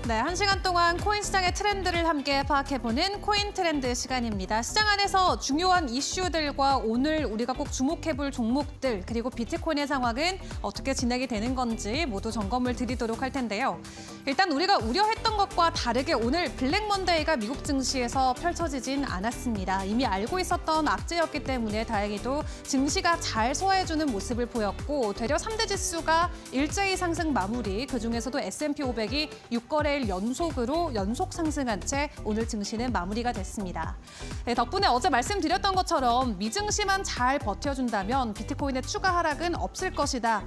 네, 1시간 동안 코인 시장의 트렌드를 함께 파악해보는 코인 트렌드 시간입니다. 시장 안에서 중요한 이슈들과 오늘 우리가 꼭 주목해볼 종목들 그리고 비트코인의 상황은 어떻게 진행이 되는 건지 모두 점검을 드리도록 할 텐데요. 일단 우리가 우려했던 것과 다르게 오늘 블랙 먼데이가 미국 증시에서 펼쳐지진 않았습니다. 이미 알고 있었던 악재였기 때문에 다행히도 증시가 잘 소화해주는 모습을 보였고 되려 3대 지수가 일제히 상승 마무리, 그중에서도 S&P 500이 6거래일 연속으로 연속 상승한 채 오늘 증시는 마무리가 됐습니다. 네, 덕분에 어제 말씀드렸던 것처럼 미증시만 잘 버텨준다면 비트코인의 추가 하락은 없을 것이다.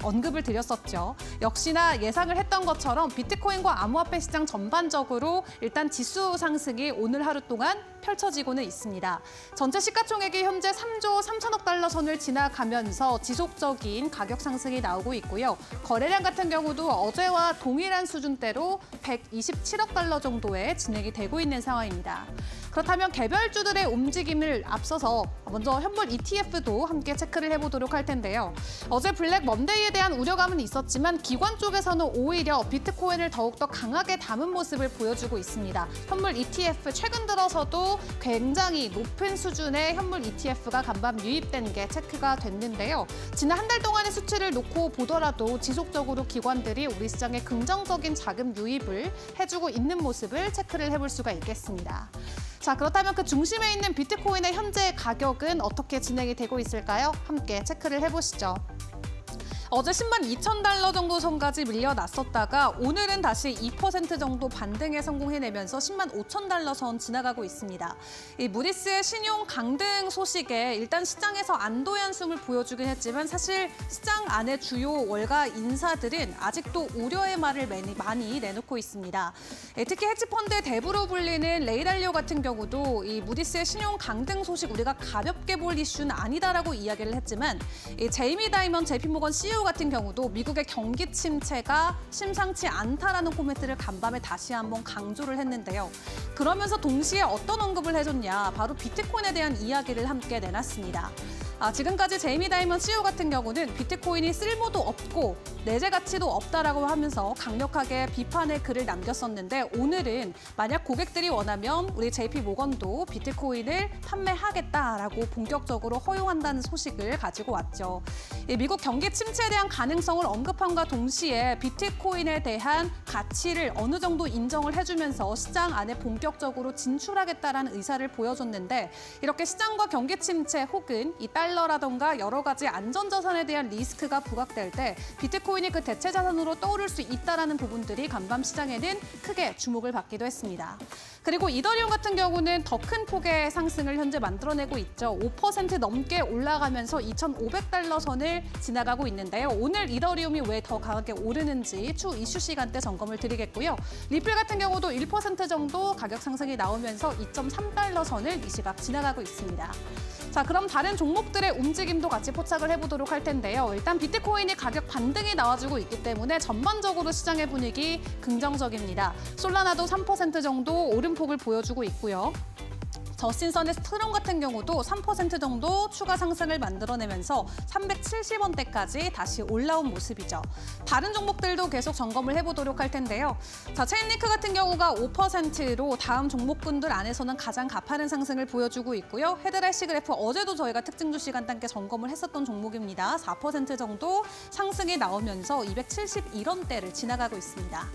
언급을 드렸었죠. 역시나 예상을 했던 것처럼 비트코인과 암호화폐 시장 전반적으로 일단 지수 상승이 오늘 하루 동안 펼쳐지고는 있습니다. 전체 시가총액이 현재 3조 3천억 달러 선을 지나가면서 지속적인 가격 상승이 나오고 있고요. 거래량 같은 경우도 어제와 동일한 수준대로 127억 달러 정도에 진행이 되고 있는 상황입니다. 그렇다면 개별주들의 움직임을 앞서서 먼저 현물 ETF도 함께 체크를 해보도록 할 텐데요. 어제 블랙 먼데이에 대한 우려감은 있었지만 기관 쪽에서는 오히려 비트코인을 더욱더 강하게 담은 모습을 보여주고 있습니다. 현물 ETF 최근 들어서도 굉장히 높은 수준의 현물 ETF가 간밤 유입된 게 체크가 됐는데요. 지난 한 달 동안의 수치를 놓고 보더라도 지속적으로 기관들이 우리 시장에 긍정적인 자금 유입을 해주고 있는 모습을 체크를 해볼 수가 있겠습니다. 자, 그렇다면 그 중심에 있는 비트코인의 현재 가격은 어떻게 진행이 되고 있을까요? 함께 체크를 해보시죠. 어제 10만 2천 달러 정도 선까지 밀려났었다가 오늘은 다시 2% 정도 반등에 성공해내면서 10만 5천 달러 선 지나가고 있습니다. 이 무디스의 신용 강등 소식에 일단 시장에서 안도의 한숨을 보여주긴 했지만 사실 시장 안의 주요 월가 인사들은 아직도 우려의 말을 많이 내놓고 있습니다. 특히 헤지펀드의 대부로 불리는 레이달리오 같은 경우도 이 무디스의 신용 강등 소식 우리가 가볍게 볼 이슈는 아니다라고 이야기를 했지만 이 제이미 다이먼 JP모건 CEO 같은 경우도 미국의 경기 침체가 심상치 않다라는 코멘트를 간밤에 다시 한번 강조를 했는데요. 그러면서 동시에 어떤 언급을 해줬냐, 바로 비트코인에 대한 이야기를 함께 내놨습니다. 지금까지 제이미 다이먼 CEO 같은 경우는 비트코인이 쓸모도 없고 내재 가치도 없다라고 하면서 강력하게 비판의 글을 남겼었는데 오늘은 만약 고객들이 원하면 우리 JP 모건도 비트코인을 판매하겠다라고 본격적으로 허용한다는 소식을 가지고 왔죠. 미국 경기 침체에 대한 가능성을 언급함과 동시에 비트코인에 대한 가치를 어느 정도 인정을 해주면서 시장 안에 본격적으로 진출하겠다라는 의사를 보여줬는데 이렇게 시장과 경기 침체 혹은 이 달러라던가 여러 가지 안전자산에 대한 리스크가 부각될 때 비트코인이 그 대체 자산으로 떠오를 수 있다는 부분들이 간밤 시장에는 크게 주목을 받기도 했습니다. 그리고 이더리움 같은 경우는 더 큰 폭의 상승을 현재 만들어내고 있죠. 5% 넘게 올라가면서 2,500달러 선을 지나가고 있는데요. 오늘 이더리움이 왜 더 강하게 오르는지 추 이슈 시간대 점검을 드리겠고요. 리플 같은 경우도 1% 정도 가격 상승이 나오면서 2.3달러 선을 이 시각 지나가고 있습니다. 자, 그럼 다른 종목들의 움직임도 같이 포착을 해보도록 할 텐데요. 일단 비트코인이 가격 반등이 나와주고 있기 때문에 전반적으로 시장의 분위기 긍정적입니다. 솔라나도 3% 정도 오름폭을 보여주고 있고요. 저신선의 스트롱 같은 경우도 3% 정도 추가 상승을 만들어내면서 370원대까지 다시 올라온 모습이죠. 다른 종목들도 계속 점검을 해보도록 할 텐데요. 자, 체인링크 같은 경우가 5%로 다음 종목군들 안에서는 가장 가파른 상승을 보여주고 있고요. 헤드라시 그래프 어제도 저희가 특징주 시간대 함께 점검을 했었던 종목입니다. 4% 정도 상승이 나오면서 271원대를 지나가고 있습니다.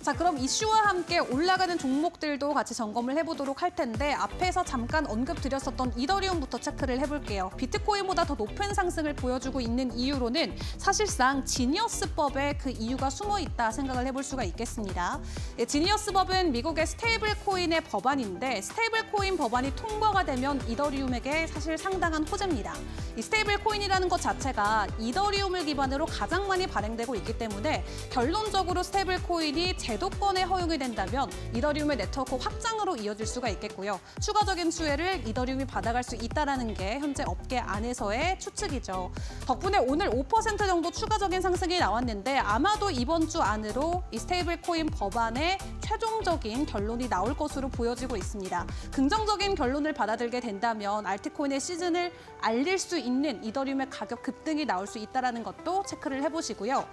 자, 그럼 이슈와 함께 올라가는 종목들도 같이 점검을 해보도록 할 텐데 앞에서 잠깐 언급드렸었던 이더리움부터 체크를 해볼게요. 비트코인보다 더 높은 상승을 보여주고 있는 이유로는 사실상 지니어스법에 그 이유가 숨어 있다 생각을 해볼 수가 있겠습니다. 지니어스법은 미국의 스테이블 코인의 법안인데 스테이블 코인 법안이 통과가 되면 이더리움에게 사실 상당한 호재입니다. 이 스테이블 코인이라는 것 자체가 이더리움을 기반으로 가장 많이 발행되고 있기 때문에 결론적으로 스테이블 코인이 제도권에 허용이 된다면 이더리움의 네트워크 확장으로 이어질 수가 있겠고요. 추가적인 추가적인 수혜를 이더리움이 받아갈 수 있다는 게 현재 업계 안에서의 추측이죠. 덕분에 오늘 5% 정도 추가적인 상승이 나왔는데 아마도 이번 주 안으로 이 스테이블 코인 법안의 최종적인 결론이 나올 것으로 보여지고 있습니다. 긍정적인 결론을 받아들게 된다면 알트코인의 시즌을 알릴 수 있는 이더리움의 가격 급등이 나올 수 있다는 것도 체크를 해보시고요.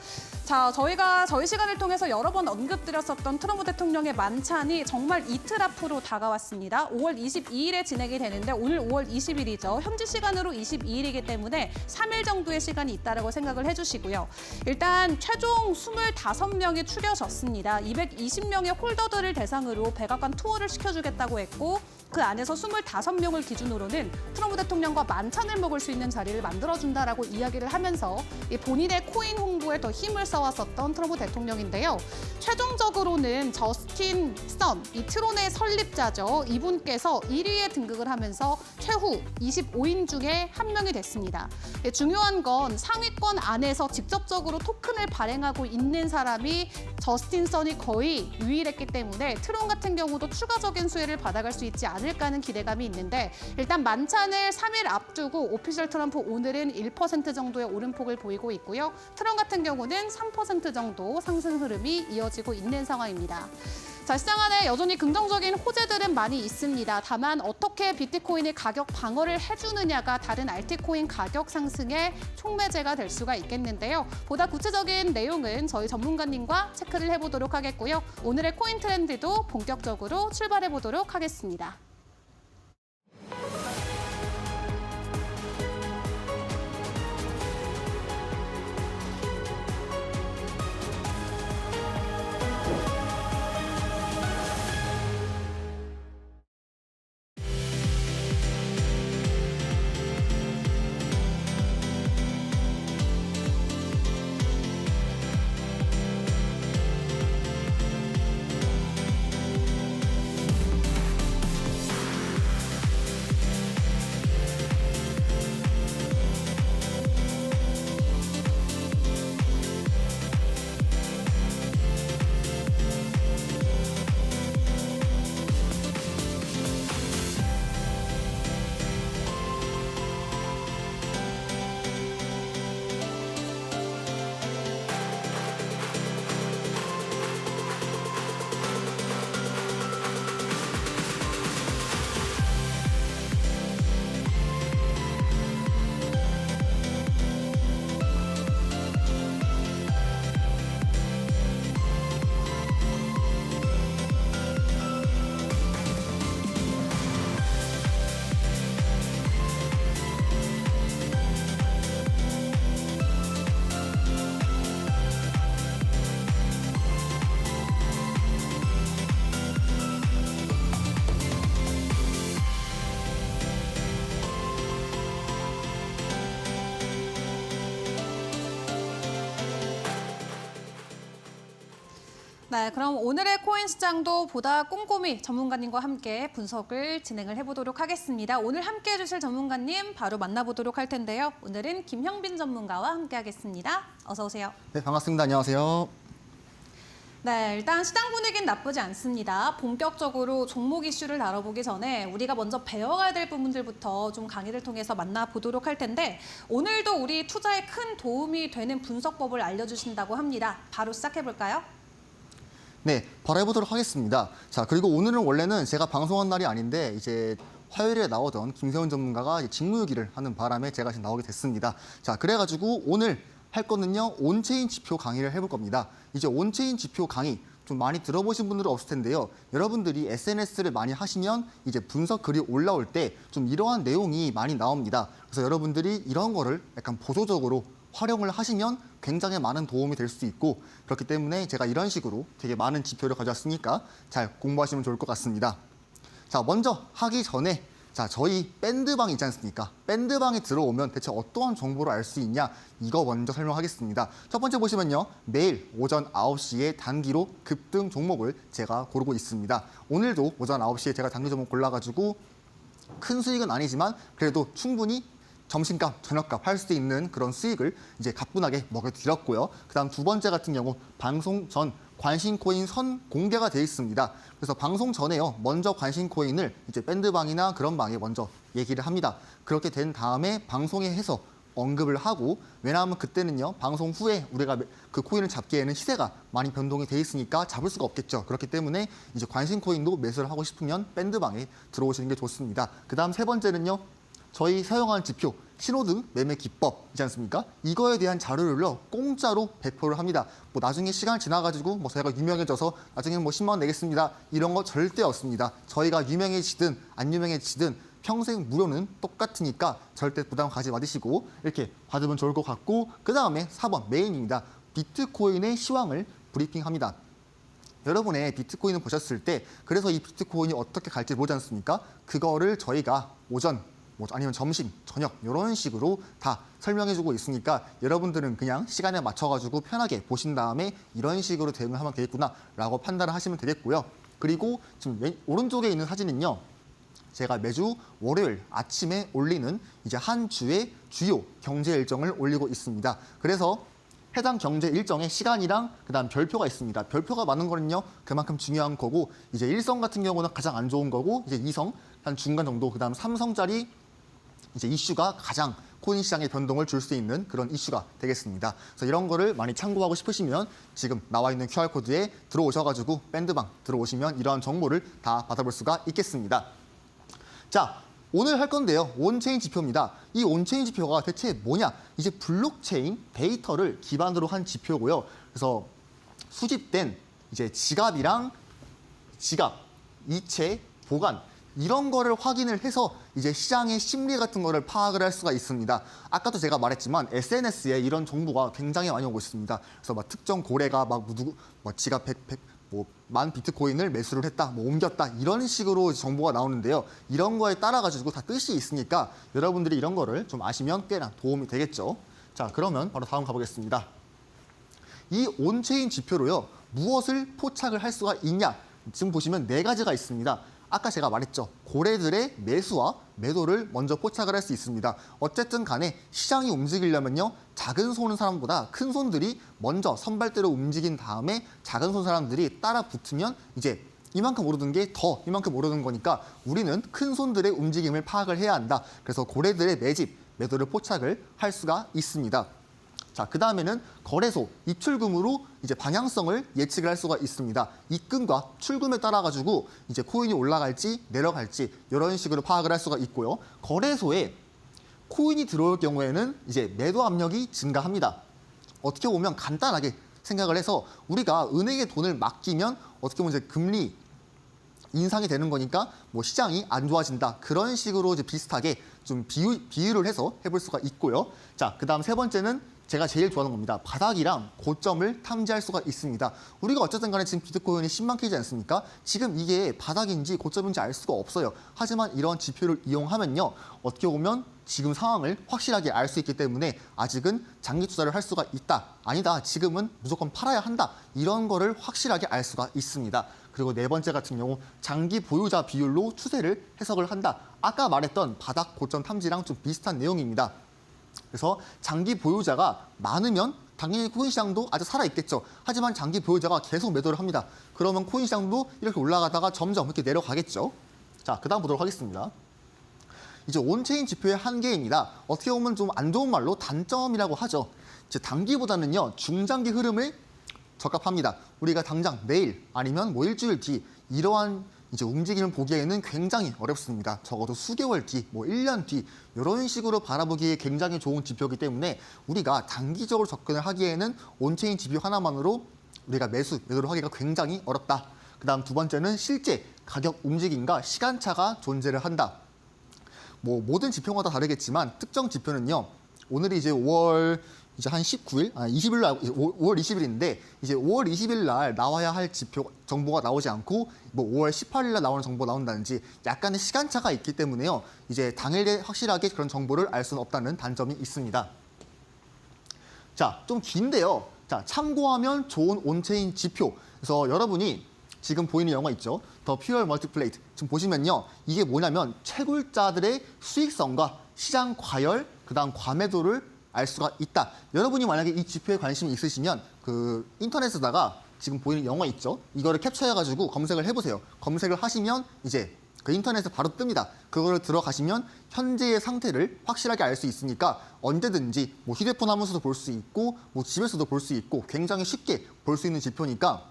자, 저희가 저희 시간을 통해서 여러 번 언급드렸었던 트럼프 대통령의 만찬이 정말 이틀 앞으로 다가왔습니다. 5월 22일에 진행이 되는데 오늘 5월 20일이죠. 현지 시간으로 22일이기 때문에 3일 정도의 시간이 있다고 생각을 해주시고요. 일단 최종 25명이 추려졌습니다. 220명의 홀더들을 대상으로 백악관 투어를 시켜주겠다고 했고 그 안에서 25명을 기준으로는 트럼프 대통령과 만찬을 먹을 수 있는 자리를 만들어준다라고 이야기를 하면서 본인의 코인 홍보에 더 힘을 써왔었던 트럼프 대통령인데요. 최종적으로는 저스틴 선, 이 트론의 설립자죠. 이분께서 1위에 등극을 하면서 최후 25인 중에 한 명이 됐습니다. 중요한 건 상위권 안에서 직접적으로 토큰을 발행하고 있는 사람이 저스틴 선이 거의 유일했기 때문에 트론 같은 경우도 추가적인 수혜를 받아갈 수 있지 않을까 하는 기대감이 있는데 일단 만찬을 3일 앞두고 오피셜 트럼프 오늘은 1% 정도의 오름폭을 보이고 있고요. 트럼 같은 경우는 3% 정도 상승 흐름이 이어지고 있는 상황입니다. 자, 시장 안에 여전히 긍정적인 호재들은 많이 있습니다. 다만 어떻게 비트코인의 가격 방어를 해주느냐가 다른 알트코인 가격 상승의 촉매제가 될 수가 있겠는데요. 보다 구체적인 내용은 저희 전문가님과 체크를 해보도록 하겠고요. 오늘의 코인 트렌드도 본격적으로 출발해보도록 하겠습니다. 네, 그럼 오늘의 코인 시장도 보다 꼼꼼히 전문가님과 함께 분석을 진행을 해보도록 하겠습니다. 오늘 함께 해주실 전문가님 바로 만나보도록 할 텐데요. 오늘은 김형빈 전문가와 함께 하겠습니다. 어서 오세요. 네, 반갑습니다. 안녕하세요. 네, 일단 시장 분위기는 나쁘지 않습니다. 본격적으로 종목 이슈를 다뤄보기 전에 우리가 먼저 배워가야 될 부분들부터 좀 강의를 통해서 만나보도록 할 텐데 오늘도 우리 투자에 큰 도움이 되는 분석법을 알려주신다고 합니다. 바로 시작해볼까요? 네, 바로 해보도록 하겠습니다. 자, 그리고 오늘은 원래는 제가 방송한 날이 아닌데 이제 화요일에 나오던 김세훈 전문가가 이제 직무유기를 하는 바람에 제가 지금 나오게 됐습니다. 자, 그래가지고 오늘 할 거는요, 온체인 지표 강의를 해볼 겁니다. 이제 온체인 지표 강의 좀 많이 들어보신 분들은 없을 텐데요. 여러분들이 SNS를 많이 하시면 이제 분석 글이 올라올 때 좀 이러한 내용이 많이 나옵니다. 그래서 여러분들이 이런 거를 약간 보조적으로 활용을 하시면 굉장히 많은 도움이 될 수 있고 그렇기 때문에 제가 이런 식으로 되게 많은 지표를 가져왔으니까 잘 공부하시면 좋을 것 같습니다. 자, 먼저 하기 전에 자, 저희 밴드방 있지 않습니까? 밴드방에 들어오면 대체 어떠한 정보를 알 수 있냐? 이거 먼저 설명하겠습니다. 첫 번째 보시면요. 매일 오전 9시에 단기로 급등 종목을 제가 고르고 있습니다. 오늘도 오전 9시에 제가 단기 종목 골라가지고 큰 수익은 아니지만 그래도 충분히 점심값, 저녁값 할 수 있는 그런 수익을 이제 가뿐하게 먹여드렸고요. 그다음 두 번째 같은 경우 방송 전 관심 코인 선 공개가 되어 있습니다. 그래서 방송 전에요. 먼저 관심 코인을 이제 밴드방이나 그런 방에 먼저 얘기를 합니다. 그렇게 된 다음에 방송에 해서 언급을 하고, 왜냐하면 그때는요 방송 후에 우리가 그 코인을 잡기에는 시세가 많이 변동이 돼 있으니까 잡을 수가 없겠죠. 그렇기 때문에 이제 관심 코인도 매수를 하고 싶으면 밴드방에 들어오시는 게 좋습니다. 그다음 세 번째는요, 저희 사용하는 지표 신호등 매매 기법이지 않습니까? 이거에 대한 자료를요 공짜로 배포를 합니다. 뭐 나중에 시간 지나가지고 뭐 저희가 유명해져서 나중에 뭐 10만 원 내겠습니다, 이런 거 절대 없습니다. 저희가 유명해지든 안 유명해지든 평생 무료는 똑같으니까 절대 부담 가지 마시고 이렇게 받으면 좋을 것 같고, 그 다음에 4번 메인입니다. 비트코인의 시황을 브리핑합니다. 여러분의 비트코인을 보셨을 때 그래서 이 비트코인이 어떻게 갈지 모르지 않습니까? 그거를 저희가 오전 뭐 아니면 점심, 저녁 이런 식으로 다 설명해주고 있으니까 여러분들은 그냥 시간에 맞춰가지고 편하게 보신 다음에 이런 식으로 대응을 하면 되겠구나라고 판단을 하시면 되겠고요. 그리고 지금 오른쪽에 있는 사진은요, 제가 매주 월요일 아침에 올리는 이제 한 주의 주요 경제 일정을 올리고 있습니다. 그래서 해당 경제 일정의 시간이랑 그다음 별표가 있습니다. 별표가 많은 거는요 그만큼 중요한 거고, 이제 1성 같은 경우는 가장 안 좋은 거고, 이제 2성 한 중간 정도, 그다음 3성짜리 이제 이슈가 가장 코인 시장에 변동을 줄 수 있는 그런 이슈가 되겠습니다. 그래서 이런 거를 많이 참고하고 싶으시면 지금 나와 있는 QR코드에 들어오셔가지고 밴드방 들어오시면 이러한 정보를 다 받아볼 수가 있겠습니다. 자, 오늘 할 건데요, 온체인 지표입니다. 이 온체인 지표가 대체 뭐냐? 이제 블록체인 데이터를 기반으로 한 지표고요. 그래서 수집된 이제 지갑, 이체, 보관 이런 거를 확인을 해서 이제 시장의 심리 같은 거를 파악을 할 수가 있습니다. 아까도 제가 말했지만 SNS에 이런 정보가 굉장히 많이 오고 있습니다. 그래서 막 특정 고래가 막 누구 지갑 100만 비트코인을 매수를 했다, 뭐 옮겼다, 이런 식으로 정보가 나오는데요. 이런 거에 따라 가지고 다 뜻이 있으니까 여러분들이 이런 거를 좀 아시면 꽤나 도움이 되겠죠. 자, 그러면 바로 다음 가보겠습니다. 이 온체인 지표로요, 무엇을 포착을 할 수가 있냐? 지금 보시면 4가지가 있습니다. 아까 제가 말했죠. 고래들의 매수와 매도를 먼저 포착을 할 수 있습니다. 어쨌든 간에 시장이 움직이려면요, 작은 손 사람보다 큰 손들이 먼저 선발대로 움직인 다음에 작은 손 사람들이 따라 붙으면 이제 이만큼 오르는 게 더 이만큼 오르는 거니까 우리는 큰 손들의 움직임을 파악을 해야 한다. 그래서 고래들의 매집, 매도를 포착을 할 수가 있습니다. 자, 그 다음에는 거래소, 입출금으로 이제 방향성을 예측을 할 수가 있습니다. 입금과 출금에 따라 가지고 이제 코인이 올라갈지 내려갈지 이런 식으로 파악을 할 수가 있고요. 거래소에 코인이 들어올 경우에는 이제 매도 압력이 증가합니다. 어떻게 보면 간단하게 생각을 해서 우리가 은행에 돈을 맡기면 어떻게 보면 이제 금리 인상이 되는 거니까 뭐 시장이 안 좋아진다, 그런 식으로 이제 비슷하게 좀 비유를 해서 해볼 수가 있고요. 자, 그다음 세 번째는 제가 제일 좋아하는 겁니다. 바닥이랑 고점을 탐지할 수가 있습니다. 우리가 어쨌든 간에 지금 비트코인이 10만 K지 않습니까? 지금 이게 바닥인지 고점인지 알 수가 없어요. 하지만 이런 지표를 이용하면요, 어떻게 보면 지금 상황을 확실하게 알 수 있기 때문에 아직은 장기 투자를 할 수가 있다, 아니다, 지금은 무조건 팔아야 한다, 이런 거를 확실하게 알 수가 있습니다. 그리고 네 번째 같은 경우 장기 보유자 비율로 추세를 해석을 한다. 아까 말했던 바닥 고점 탐지랑 좀 비슷한 내용입니다. 그래서 장기 보유자가 많으면 당연히 코인 시장도 아직 살아있겠죠. 하지만 장기 보유자가 계속 매도를 합니다. 그러면 코인 시장도 이렇게 올라가다가 점점 이렇게 내려가겠죠. 자, 그 다음 보도록 하겠습니다. 이제 온체인 지표의 한계입니다. 어떻게 보면 좀 안 좋은 말로 단점이라고 하죠. 이제 단기보다는요, 중장기 흐름을 적합합니다. 우리가 당장 내일 아니면 뭐 일주일 뒤 이러한 이제 움직임을 보기에는 굉장히 어렵습니다. 적어도 수개월 뒤, 뭐 1년 뒤 이런 식으로 바라보기에 굉장히 좋은 지표이기 때문에 우리가 단기적으로 접근을 하기에는 온체인 지표 하나만으로 우리가 매도를 하기가 굉장히 어렵다. 그다음 두 번째는 실제 가격 움직임과 시간차가 존재를 한다. 뭐 모든 지표마다 다르겠지만 특정 지표는요, 오늘이 이제 5월 이제 한 19일, 20일 날, 5월 20일인데 이제 5월 20일 날 나와야 할 지표 정보가 나오지 않고 뭐 5월 18일 날 나오는 정보가 나온다든지 약간의 시간차가 있기 때문에요, 이제 당일에 확실하게 그런 정보를 알 수는 없다는 단점이 있습니다. 자, 좀 긴데요. 자, 참고하면 좋은 온체인 지표. 그래서 여러분이 지금 보이는 영화 있죠? 더 퓨어 멀티플레이트. 지금 보시면요, 이게 뭐냐면 채굴자들의 수익성과 시장 과열, 그다음 과매도를 알 수가 있다. 여러분이 만약에 이 지표에 관심이 있으시면 그 인터넷에다가 지금 보이는 영어 있죠? 이거를 캡처해가지고 검색을 해보세요. 검색을 하시면 이제 그 인터넷에 바로 뜹니다. 그거를 들어가시면 현재의 상태를 확실하게 알 수 있으니까 언제든지 뭐 휴대폰 하면서도 볼 수 있고 뭐 집에서도 볼 수 있고 굉장히 쉽게 볼 수 있는 지표니까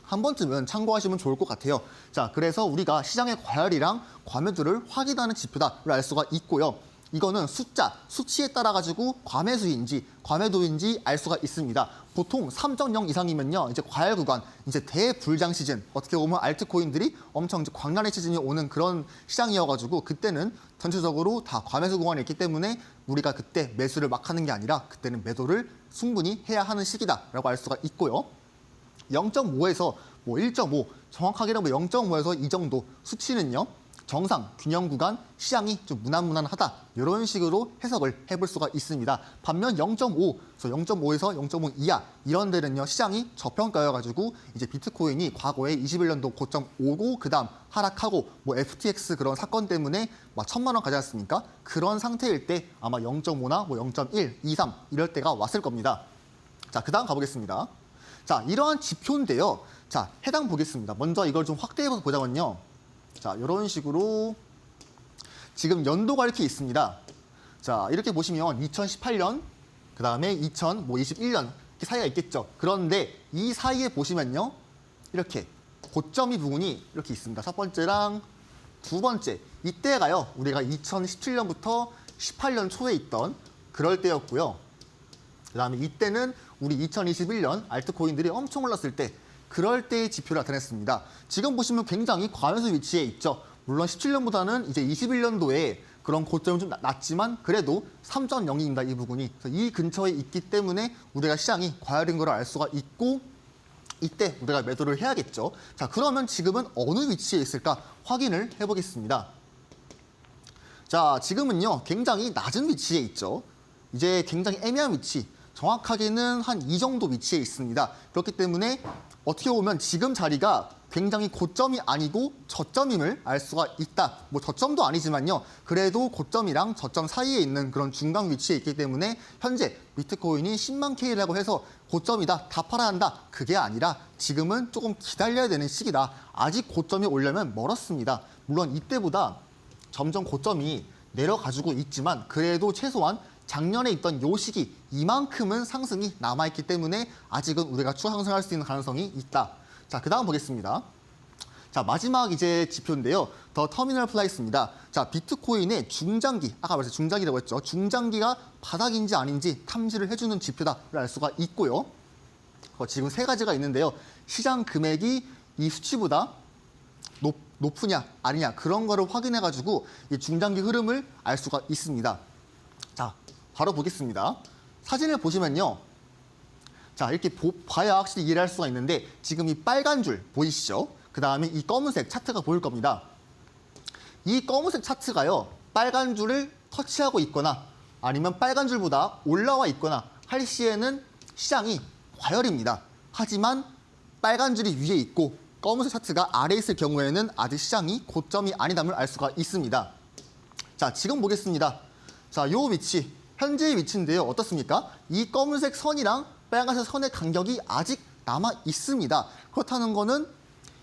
한 번쯤은 참고하시면 좋을 것 같아요. 자, 그래서 우리가 시장의 과열이랑 과매도를 확인하는 지표다를 알 수가 있고요. 이거는 숫자, 수치에 따라 가지고 과매수인지 과매도인지 알 수가 있습니다. 보통 3.0 이상이면요, 이제 과열 구간, 이제 대불장 시즌, 어떻게 보면 알트코인들이 엄청 이제 광란의 시즌이 오는 그런 시장이어가지고 그때는 전체적으로 다 과매수 구간이 있기 때문에 우리가 그때 매수를 막 하는 게 아니라 그때는 매도를 충분히 해야 하는 시기다라고 알 수가 있고요. 0.5에서 뭐 1.5, 정확하게는 뭐 0.5에서 이 정도 수치는요, 정상, 균형 구간, 시장이 좀 무난무난하다 이런 식으로 해석을 해볼 수가 있습니다. 반면 0.5, 0.5에서 0.5 이하 이런 데는요, 시장이 저평가여가지고 이제 비트코인이 과거에 21년도 고점 오고 그다음 하락하고 뭐 FTX 그런 사건 때문에 막 1,000만 원 가지 않습니까? 그런 상태일 때 아마 0.5나 뭐 0.1, 2, 3 이럴 때가 왔을 겁니다. 자, 그다음 가보겠습니다. 자, 이러한 지표인데요. 자, 해당 보겠습니다. 먼저 이걸 좀 확대해서 보자면요. 자, 이런 식으로 지금 연도가 이렇게 있습니다. 자, 이렇게 보시면 2018년, 그 다음에 2021년 이렇게 사이가 있겠죠. 그런데 이 사이에 보시면요, 이렇게 고점이 부분이 이렇게 있습니다. 첫 번째랑 두 번째. 이때가요, 우리가 2017년부터 18년 초에 있던 그럴 때였고요. 그 다음에 이때는 우리 2021년 알트코인들이 엄청 올랐을 때 그럴 때의 지표를 나타냈습니다. 지금 보시면 굉장히 과매수 위치에 있죠. 물론 17년보다는 이제 21년도에 그런 고점이 좀 낮지만 그래도 3.0입니다. 이 부분이. 그래서 이 근처에 있기 때문에 우리가 시장이 과열인 걸 알 수가 있고 이때 우리가 매도를 해야겠죠. 자, 그러면 지금은 어느 위치에 있을까 확인을 해보겠습니다. 자, 지금은요, 굉장히 낮은 위치에 있죠. 이제 굉장히 애매한 위치. 정확하게는 한 이 정도 위치에 있습니다. 그렇기 때문에 어떻게 보면 지금 자리가 굉장히 고점이 아니고 저점임을 알 수가 있다. 뭐 저점도 아니지만요. 그래도 고점이랑 저점 사이에 있는 그런 중간 위치에 있기 때문에 현재 비트코인이 10만 K라고 해서 고점이다, 다 팔아야 한다. 그게 아니라 지금은 조금 기다려야 되는 시기다. 아직 고점이 오려면 멀었습니다. 물론 이때보다 점점 고점이 내려가지고 있지만 그래도 최소한 작년에 있던 요 시기 이만큼은 상승이 남아있기 때문에 아직은 우리가 추가 상승할 수 있는 가능성이 있다. 자, 그 다음 보겠습니다. 자, 마지막 이제 지표인데요. 더 터미널 플라이스입니다. 자, 비트코인의 중장기, 아까 말했죠. 중장기라고 했죠. 중장기가 바닥인지 아닌지 탐지를 해주는 지표다를 알 수가 있고요. 지금 세 가지가 있는데요. 시장 금액이 이 수치보다 높으냐 아니냐 그런 거를 확인해가지고 이 중장기 흐름을 알 수가 있습니다. 자, 바로 보겠습니다. 사진을 보시면요. 자, 이렇게 봐야 확실히 이해할 수가 있는데 지금 이 빨간 줄 보이시죠? 그 다음에 이 검은색 차트가 보일 겁니다. 이 검은색 차트가요. 빨간 줄을 터치하고 있거나 아니면 빨간 줄보다 올라와 있거나 할 시에는 시장이 과열입니다. 하지만 빨간 줄이 위에 있고 검은색 차트가 아래에 있을 경우에는 아직 시장이 고점이 아니담을 알 수가 있습니다. 자, 지금 보겠습니다. 자, 요 위치, 현재의 위치인데요. 어떻습니까? 이 검은색 선이랑 빨간색 선의 간격이 아직 남아 있습니다. 그렇다는 거는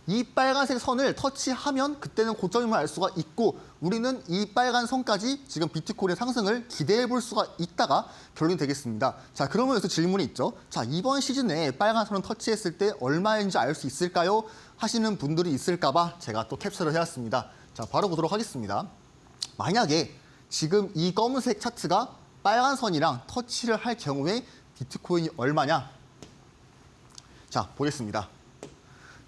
이 빨간색 선을 터치하면 그때는 고점임을 알 수가 있고 우리는 이 빨간 선까지 지금 비트코인의 상승을 기대해 볼 수가 있다가 결론이 되겠습니다. 자, 그러면 여기서 질문이 있죠. 자, 이번 시즌에 빨간 선을 터치했을 때 얼마인지 알 수 있을까요? 하시는 분들이 있을까 봐 제가 또 캡처를 해왔습니다. 자, 바로 보도록 하겠습니다. 만약에 지금 이 검은색 차트가 빨간 선이랑 터치를 할 경우에 비트코인이 얼마냐? 자, 보겠습니다.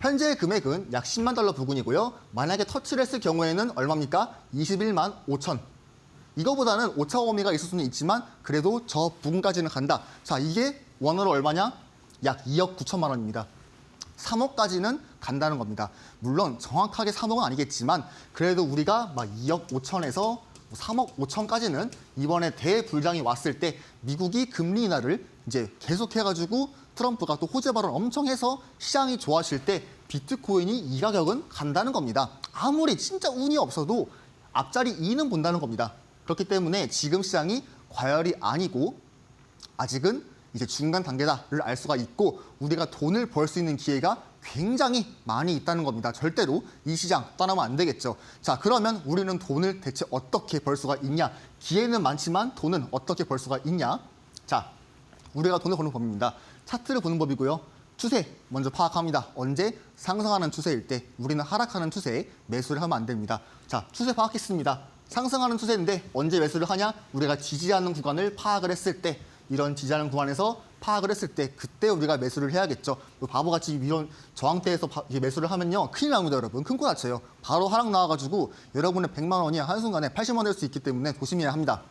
현재 금액은 약 10만 달러 부근이고요. 만약에 터치를 했을 경우에는 얼마입니까? 21만 5천. 이거보다는 오차 범위가 있을 수는 있지만 그래도 저 부근까지는 간다. 자, 이게 원화로 얼마냐? 약 2억 9천만 원입니다. 3억까지는 간다는 겁니다. 물론 정확하게 3억은 아니겠지만 그래도 우리가 막 2억 5천에서 3억 5천까지는 이번에 대불장이 왔을 때 미국이 금리 인하를 이제 계속해가지고 트럼프가 또 호재 발언 엄청 해서 시장이 좋아질 때 비트코인이 이 가격은 간다는 겁니다. 아무리 진짜 운이 없어도 앞자리 2는 본다는 겁니다. 그렇기 때문에 지금 시장이 과열이 아니고 아직은 이제 중간 단계다를 알 수가 있고 우리가 돈을 벌 수 있는 기회가 굉장히 많이 있다는 겁니다. 절대로 이 시장 떠나면 안 되겠죠. 자, 그러면 우리는 돈을 대체 어떻게 벌 수가 있냐? 기회는 많지만 돈은 어떻게 벌 수가 있냐? 자, 우리가 돈을 버는 법입니다. 차트를 보는 법이고요. 추세 먼저 파악합니다. 언제? 상승하는 추세일 때 우리는 하락하는 추세에 매수를 하면 안 됩니다. 자, 추세 파악했습니다. 상승하는 추세인데 언제 매수를 하냐? 우리가 지지하는 구간을 파악을 했을 때 이런 지지하는 구간에서 파악을 했을 때 그때 우리가 매수를 해야겠죠. 바보같이 이런 저항대에서 매수를 하면요. 큰일 납니다, 여러분. 큰코 다쳐요. 바로 하락 나와가지고 여러분의 100만 원이 한순간에 80만 원 될 수 있기 때문에 조심해야 합니다.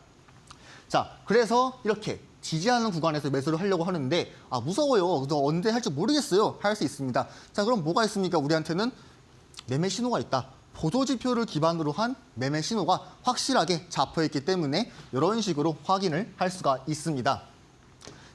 자, 그래서 이렇게 지지하는 구간에서 매수를 하려고 하는데 무서워요. 언제 할지 모르겠어요. 할 수 있습니다. 자, 그럼 뭐가 있습니까? 우리한테는 매매 신호가 있다. 보조지표를 기반으로 한 매매 신호가 확실하게 잡혀있기 때문에 이런 식으로 확인을 할 수가 있습니다.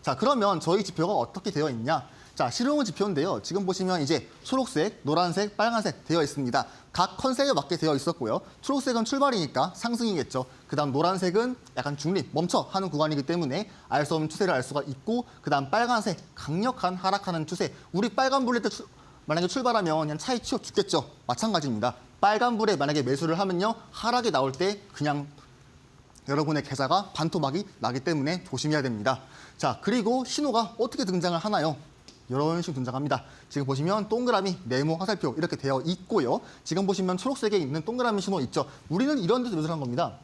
자, 그러면 저희 지표가 어떻게 되어 있냐? 자, 실용은 지표인데요. 지금 보시면 이제 초록색, 노란색, 빨간색 되어 있습니다. 각 컨셉에 맞게 되어 있었고요. 초록색은 출발이니까 상승이겠죠. 그다음 노란색은 약간 중립, 멈춰 하는 구간이기 때문에 알 수 없는 추세를 알 수가 있고 그다음 빨간색, 강력한 하락하는 추세. 우리 빨간불일 때 만약에 출발하면 그냥 차에 치여 죽겠죠. 마찬가지입니다. 빨간불에 만약에 매수를 하면요. 하락이 나올 때 그냥 여러분의 계좌가 반토막이 나기 때문에 조심해야 됩니다. 자, 그리고 신호가 어떻게 등장을 하나요? 이런 식으로 등장합니다. 지금 보시면 동그라미, 네모, 화살표 이렇게 되어 있고요. 지금 보시면 초록색에 있는 동그라미 신호 있죠. 우리는 이런 데서 매수를 한 겁니다.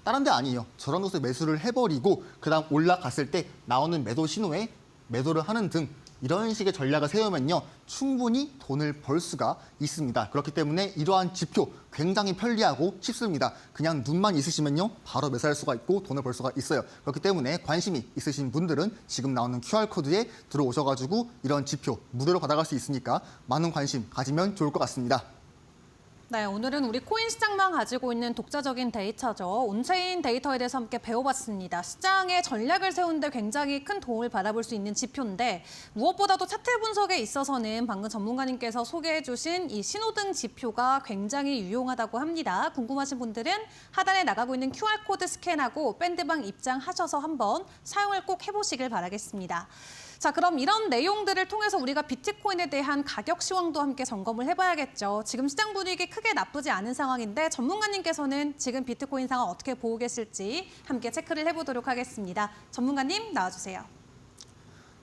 다른 데 아니에요. 저런 곳에 매수를 해버리고 그다음 올라갔을 때 나오는 매도 신호에 매도를 하는 등 이런 식의 전략을 세우면요. 충분히 돈을 벌 수가 있습니다. 그렇기 때문에 이러한 지표 굉장히 편리하고 쉽습니다. 그냥 눈만 있으시면요. 바로 매수할 수가 있고 돈을 벌 수가 있어요. 그렇기 때문에 관심이 있으신 분들은 지금 나오는 QR코드에 들어오셔가지고 이런 지표 무료로 받아갈 수 있으니까 많은 관심 가지면 좋을 것 같습니다. 네, 오늘은 우리 코인 시장만 가지고 있는 독자적인 데이터죠. 온체인 데이터에 대해서 함께 배워봤습니다. 시장의 전략을 세우는데 굉장히 큰 도움을 받아볼 수 있는 지표인데 무엇보다도 차트 분석에 있어서는 방금 전문가님께서 소개해 주신 이 신호등 지표가 굉장히 유용하다고 합니다. 궁금하신 분들은 하단에 나가고 있는 QR코드 스캔하고 밴드방 입장하셔서 한번 사용을 꼭 해보시길 바라겠습니다. 자, 그럼 이런 내용들을 통해서 우리가 비트코인에 대한 가격 시황도 함께 점검을 해봐야겠죠. 지금 시장 분위기 크게 나쁘지 않은 상황인데 전문가님께서는 지금 비트코인 상황 어떻게 보고 계실지 함께 체크를 해보도록 하겠습니다. 전문가님 나와주세요.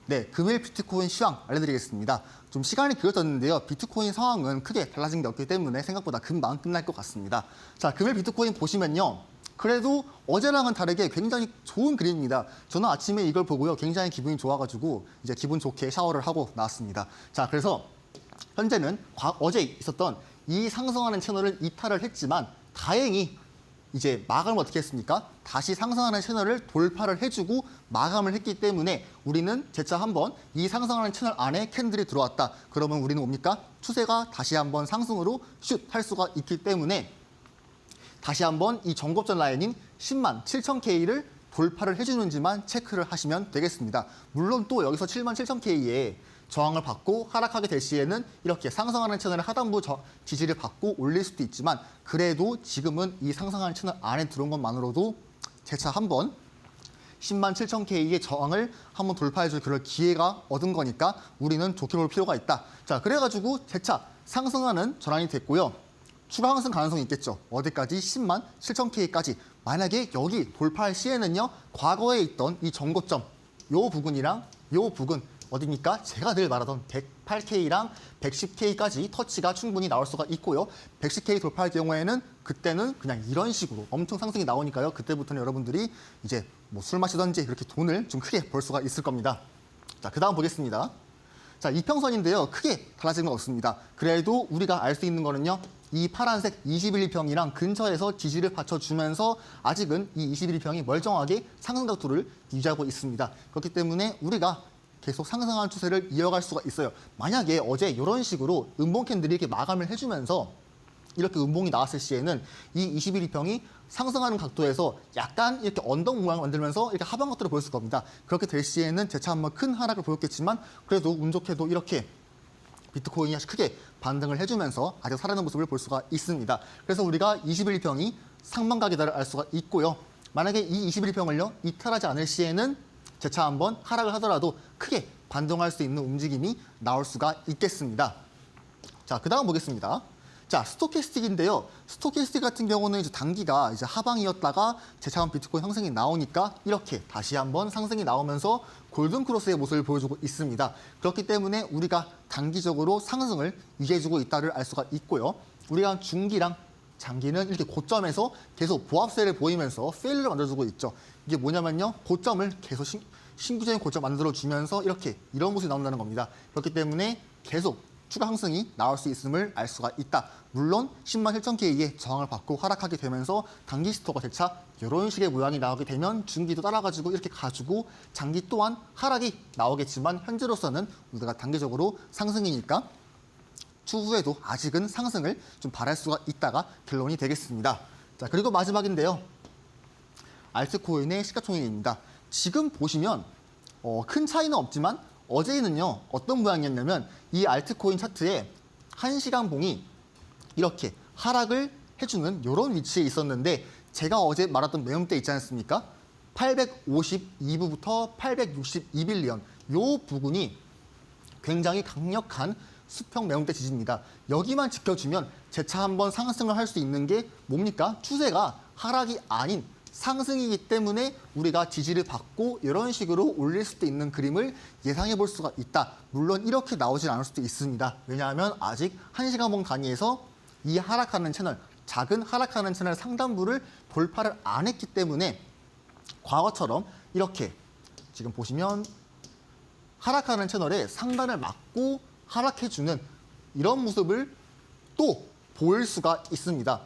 네, 금일 비트코인 시황 알려드리겠습니다. 좀 시간이 길어졌는데요. 비트코인 상황은 크게 달라진 게 없기 때문에 생각보다 금방 끝날 것 같습니다. 자, 금일 비트코인 보시면요. 그래도 어제랑은 다르게 굉장히 좋은 그림입니다. 저는 아침에 이걸 보고요. 굉장히 기분이 좋아가지고 이제 기분 좋게 샤워를 하고 나왔습니다. 자, 그래서 현재는 어제 있었던 이 상승하는 채널을 이탈을 했지만 다행히 이제 마감을 어떻게 했습니까? 다시 상승하는 채널을 돌파를 해주고 마감을 했기 때문에 우리는 재차 한번 이 상승하는 채널 안에 캔들이 들어왔다. 그러면 우리는 뭡니까? 추세가 다시 한번 상승으로 슛 할 수가 있기 때문에 다시 한번 이 정고점 라인인 10만 7천 K를 돌파를 해주는지만 체크를 하시면 되겠습니다. 물론 또 여기서 7만 7천 K에 저항을 받고 하락하게 될 시에는 이렇게 상승하는 채널의 하단부 지지를 받고 올릴 수도 있지만 그래도 지금은 이 상승하는 채널 안에 들어온 것만으로도 재차 한번 10만 7천 K의 저항을 한번 돌파해줄 그럴 기회가 얻은 거니까 우리는 좋게 볼 필요가 있다. 자, 그래가지고 재차 상승하는 전환이 됐고요. 추가 상승 가능성이 있겠죠. 어디까지? 10만 7천 K까지. 만약에 여기 돌파할 시에는요. 과거에 있던 이 정고점 요 부근이랑 요 부근 어디입니까? 제가 늘 말하던 108K랑 110K까지 터치가 충분히 나올 수가 있고요. 110K 돌파할 경우에는 그때는 그냥 이런 식으로 엄청 상승이 나오니까요. 그때부터는 여러분들이 이제 뭐 술 마시던지 이렇게 돈을 좀 크게 벌 수가 있을 겁니다. 자, 그 다음 보겠습니다. 자, 이평선인데요. 크게 달라진 건 없습니다. 그래도 우리가 알 수 있는 거는요. 이 파란색 21일평이랑 근처에서 지지를 받쳐주면서 아직은 이 21일평이 멀쩡하게 상승 각도를 유지하고 있습니다. 그렇기 때문에 우리가 계속 상승하는 추세를 이어갈 수가 있어요. 만약에 어제 이런 식으로 음봉 캔들이 이렇게 마감을 해주면서 이렇게 음봉이 나왔을 시에는 이 21일평이 상승하는 각도에서 약간 이렇게 언덕 모양을 만들면서 이렇게 하방 각도를 보였을 겁니다. 그렇게 될 시에는 재차 한번 큰 하락을 보였겠지만 그래도 운 좋게도 이렇게 비트코인이 크게 반등을 해주면서 아직 살아있는 모습을 볼 수가 있습니다. 그래서 우리가 21일평이 상방각이다를 알 수가 있고요. 만약에 이 21일평을요 이탈하지 않을 시에는 재차 한번 하락을 하더라도 크게 반등할 수 있는 움직임이 나올 수가 있겠습니다. 자, 그다음 보겠습니다. 자, 스토캐스틱인데요. 스토캐스틱 같은 경우는 이제 단기가 이제 하방이었다가 재차 비트코인 상승이 나오니까 이렇게 다시 한번 상승이 나오면서 골든 크로스의 모습을 보여주고 있습니다. 그렇기 때문에 우리가 단기적으로 상승을 유지해주고 있다를 알 수가 있고요. 우리가 중기랑 장기는 이렇게 고점에서 계속 보합세를 보이면서 페일을 만들어주고 있죠. 이게 뭐냐면요, 고점을 계속 신규적인 고점 만들어주면서 이런 모습이 나온다는 겁니다. 그렇기 때문에 계속 추가 상승이 나올 수 있음을 알 수가 있다. 물론 10만 7,000K의 저항을 받고 하락하게 되면서 단기 스토가 재차 이런 식의 모양이 나오게 되면 중기도 따라가지고 이렇게 가지고 장기 또한 하락이 나오겠지만 현재로서는 우리가 단기적으로 상승이니까 추후에도 아직은 상승을 좀 바랄 수가 있다가 결론이 되겠습니다. 자, 그리고 마지막인데요. 알트코인의 시가총액입니다. 지금 보시면 큰 차이는 없지만 어제는요, 어떤 모양이었냐면 이 알트코인 차트에 1시간 봉이 이렇게 하락을 해주는 이런 위치에 있었는데 제가 어제 말했던 매물대 있지 않습니까? 852부부터 862빌리언 이 부분이 굉장히 강력한 수평 매물대 지지입니다. 여기만 지켜주면 재차 한번 상승을 할 수 있는 게 뭡니까? 추세가 하락이 아닌 상승이기 때문에 우리가 지지를 받고 이런 식으로 올릴 수도 있는 그림을 예상해 볼 수가 있다. 물론 이렇게 나오진 않을 수도 있습니다. 왜냐하면 아직 1시간봉 단위에서 이 하락하는 채널, 작은 하락하는 채널 상단부를 돌파를 안 했기 때문에 과거처럼 이렇게 지금 보시면 하락하는 채널에 상단을 막고 하락해주는 이런 모습을 또 보일 수가 있습니다.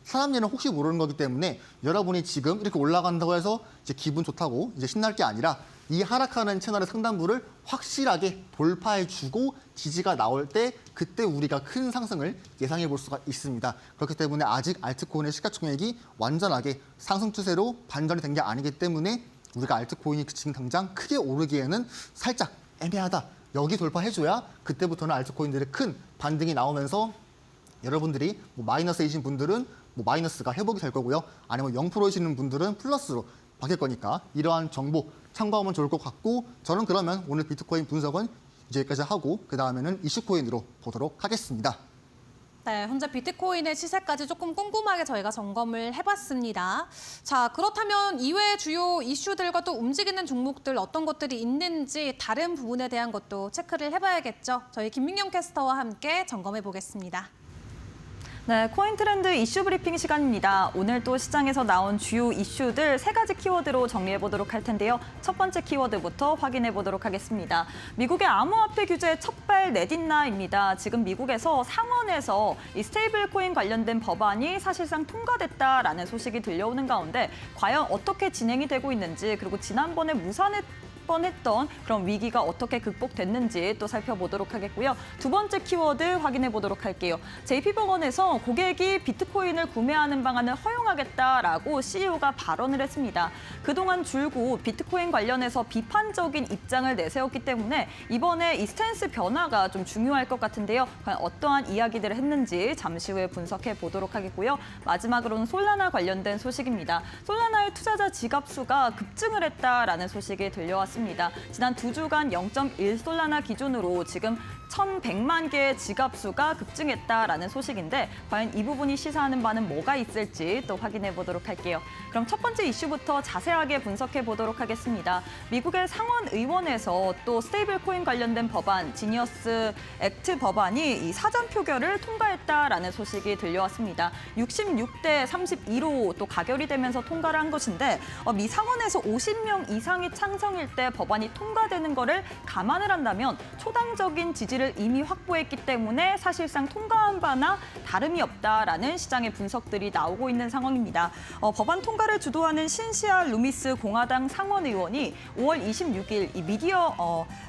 사람들은 혹시 모르는 거기 때문에 여러분이 지금 이렇게 올라간다고 해서 이제 기분 좋다고 이제 신날 게 아니라 이 하락하는 채널의 상단부를 확실하게 돌파해주고 지지가 나올 때 그때 우리가 큰 상승을 예상해 볼 수가 있습니다. 그렇기 때문에 아직 알트코인의 시가총액이 완전하게 상승 추세로 반전이 된 게 아니기 때문에 우리가 알트코인이 지금 당장 크게 오르기에는 살짝 애매하다. 여기 돌파해줘야 그때부터는 알트코인들의 큰 반등이 나오면서 여러분들이 마이너스이신 분들은 마이너스가 회복이 될 거고요. 아니면 0%이시는 분들은 플러스로 바뀔 거니까 이러한 정보 참고하면 좋을 것 같고 저는 그러면 오늘 비트코인 분석은 이제 여기까지 하고 그 다음에는 이슈코인으로 보도록 하겠습니다. 네, 현재 비트코인의 시세까지 조금 꼼꼼하게 저희가 점검을 해봤습니다. 자, 그렇다면 이외의 주요 이슈들과 또 움직이는 종목들 어떤 것들이 있는지 다른 부분에 대한 것도 체크를 해봐야겠죠. 저희 김민경 캐스터와 함께 점검해 보겠습니다. 네, 코인 트렌드 이슈 브리핑 시간입니다. 오늘 또 시장에서 나온 주요 이슈들 3가지 키워드로 정리해 보도록 할 텐데요. 첫 번째 키워드부터 확인해 보도록 하겠습니다. 미국의 암호화폐 규제 첫발 내딛나입니다. 지금 미국에서 상원에서 이 스테이블 코인 관련된 법안이 사실상 통과됐다라는 소식이 들려오는 가운데 과연 어떻게 진행이 되고 있는지 그리고 지난번에 했던 그런 위기가 어떻게 극복됐는지 또 살펴보도록 하겠고요. 두 번째 키워드 확인해 보도록 할게요. JP모건에서 고객이 비트코인을 구매하는 방안을 허용하겠다라고 CEO가 발언을 했습니다. 그동안 줄곧 비트코인 관련해서 비판적인 입장을 내세웠기 때문에 이번에 이 스탠스 변화가 좀 중요할 것 같은데요. 과연 어떠한 이야기들을 했는지 잠시 후에 분석해 보도록 하겠고요. 마지막으로는 솔라나 관련된 소식입니다. 솔라나의 투자자 지갑 수가 급증을 했다라는 소식이 들려왔습니다. 지난 2주간 0.1솔라나 기준으로 지금 1,100만 개의 지갑 수가 급증했다라는 소식인데 과연 이 부분이 시사하는 바는 뭐가 있을지 또 확인해 보도록 할게요. 그럼 첫 번째 이슈부터 자세하게 분석해 보도록 하겠습니다. 미국의 상원 의원에서 또 스테이블 코인 관련된 법안, 지니어스 액트 법안이 이 사전 표결을 통과했다라는 소식이 들려왔습니다. 66대 32로 또 가결이 되면서 통과를 한 것인데 미 상원에서 50명 이상이 찬성일 때 법안이 통과되는 거를 감안을 한다면 초당적인 지지를 이미 확보했기 때문에 사실상 통과한 바나 다름이 없다라는 시장의 분석들이 나오고 있는 상황입니다. 법안 통과를 주도하는 신시아 루미스 공화당 상원 의원이 5월 26일 이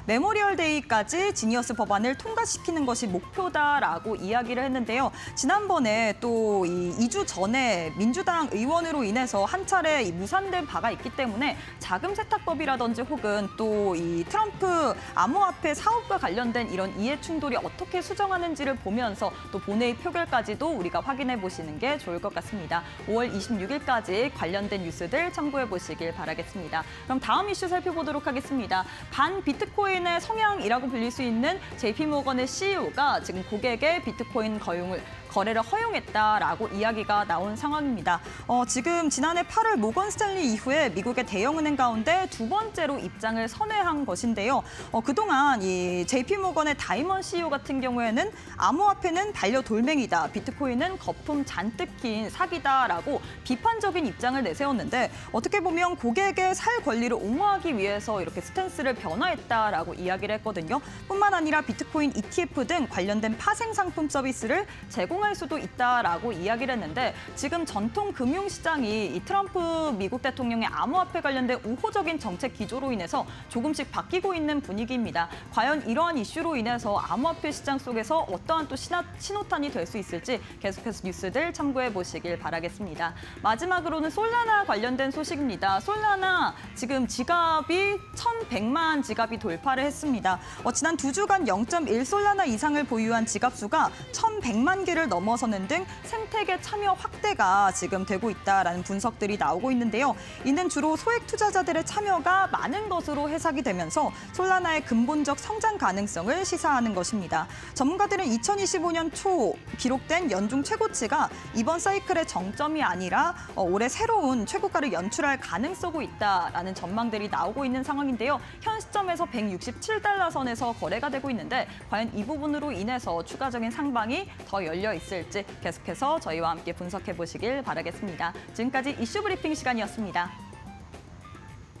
메모리얼 데이까지 지니어스 법안을 통과시키는 것이 목표다라고 이야기를 했는데요. 지난번에 또 이 2주 전에 민주당 의원으로 인해서 한 차례 무산된 바가 있기 때문에 자금 세탁법이라든지 혹은 또 이 트럼프 암호화폐 사업과 관련된 이런 이해 충돌이 어떻게 수정하는지를 보면서 또 본회의 표결까지도 우리가 확인해 보시는 게 좋을 것 같습니다. 5월 26일까지 관련된 뉴스들 참고해 보시길 바라겠습니다. 그럼 다음 이슈 살펴보도록 하겠습니다. 반 비트코인의 성향이라고 불릴 수 있는 JP모건의 CEO가 지금 고객의 비트코인 거래를 허용했다라고 이야기가 나온 상황입니다. 지금 지난해 8월 모건 스탠리 이후에 미국의 대형은행 가운데 두 번째로 입장을 선회한 것인데요. 그동안 이 JP모건의 다이먼 CEO 같은 경우에는 암호화폐는 반려돌멩이다, 비트코인은 거품 잔뜩 낀 사기다라고 비판적인 입장을 내세웠는데 어떻게 보면 고객의 살 권리를 옹호하기 위해서 이렇게 스탠스를 변화했다라고 이야기를 했거든요. 뿐만 아니라 비트코인 ETF 등 관련된 파생 상품 서비스를 제공할 수도 있다라고 이야기를 했는데 지금 전통 금융시장이 이 트럼프 미국 대통령의 암호화폐 관련된 우호적인 정책 기조로 인해서 조금씩 바뀌고 있는 분위기입니다. 과연 이러한 이슈로 인해서 암호화폐 시장 속에서 어떠한 또 신호탄이 될 수 있을지 계속해서 뉴스들 참고해 보시길 바라겠습니다. 마지막으로는 솔라나 관련된 소식입니다. 솔라나 지금 지갑이 1,100만 지갑이 돌파를 했습니다. 지난 2주간 0.1 솔라나 이상을 보유한 지갑 수가 1,100만 개를 넘어서는 등 생태계 참여 확대가 지금 되고 있다라는 분석들이 나오고 있는데요. 이는 주로 소액 투자자들의 참여가 많은 것으로 해석이 되면서 솔라나의 근본적 성장 가능성을 시사하는 것입니다. 전문가들은 2025년 초 기록된 연중 최고치가 이번 사이클의 정점이 아니라 올해 새로운 최고가를 연출할 가능성이 있다라는 전망들이 나오고 있는 상황인데요. 현 시점에서 167달러 선에서 거래가 되고 있는데 과연 이 부분으로 인해서 추가적인 상방이 더 열려 있을지 계속해서 저희와 함께 분석해 보시길 바라겠습니다. 지금까지 이슈 브리핑 시간이었습니다.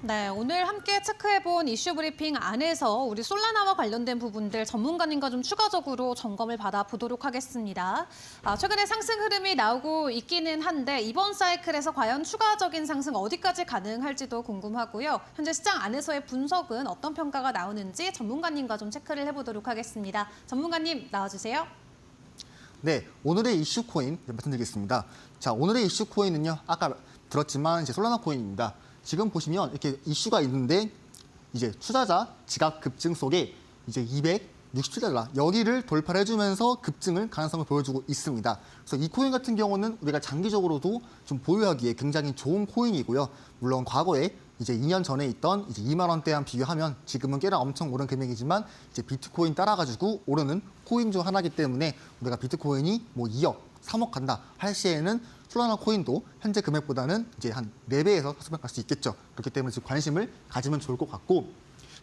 네, 오늘 함께 체크해본 이슈 브리핑 안에서 우리 솔라나와 관련된 부분들 전문가님과 좀 추가적으로 점검을 받아보도록 하겠습니다. 최근에 상승 흐름이 나오고 있기는 한데 이번 사이클에서 과연 추가적인 상승 어디까지 가능할지도 궁금하고요. 현재 시장 안에서의 분석은 어떤 평가가 나오는지 전문가님과 좀 체크를 해보도록 하겠습니다. 전문가님 나와주세요. 네, 오늘의 이슈 코인 말씀드리겠습니다. 자, 오늘의 이슈 코인은요, 아까 들었지만 이제 솔라나 코인입니다. 지금 보시면 이렇게 이슈가 있는데 이제 투자자 지갑 급증 속에 이제 267달러 여기를 돌파를 해주면서 급증을 가능성을 보여주고 있습니다. 그래서 이 코인 같은 경우는 우리가 장기적으로도 좀 보유하기에 굉장히 좋은 코인이고요. 물론 과거에 이제 2년 전에 있던 이제 2만 원대랑 비교하면 지금은 꽤나 엄청 오른 금액이지만 이제 비트코인 따라가지고 오르는 코인 중 하나이기 때문에 우리가 비트코인이 뭐 2억, 3억 간다 할 시에는 솔라나 코인도 현재 금액보다는 이제 한 4배에서 5배 갈 수 있겠죠. 그렇기 때문에 지금 관심을 가지면 좋을 것 같고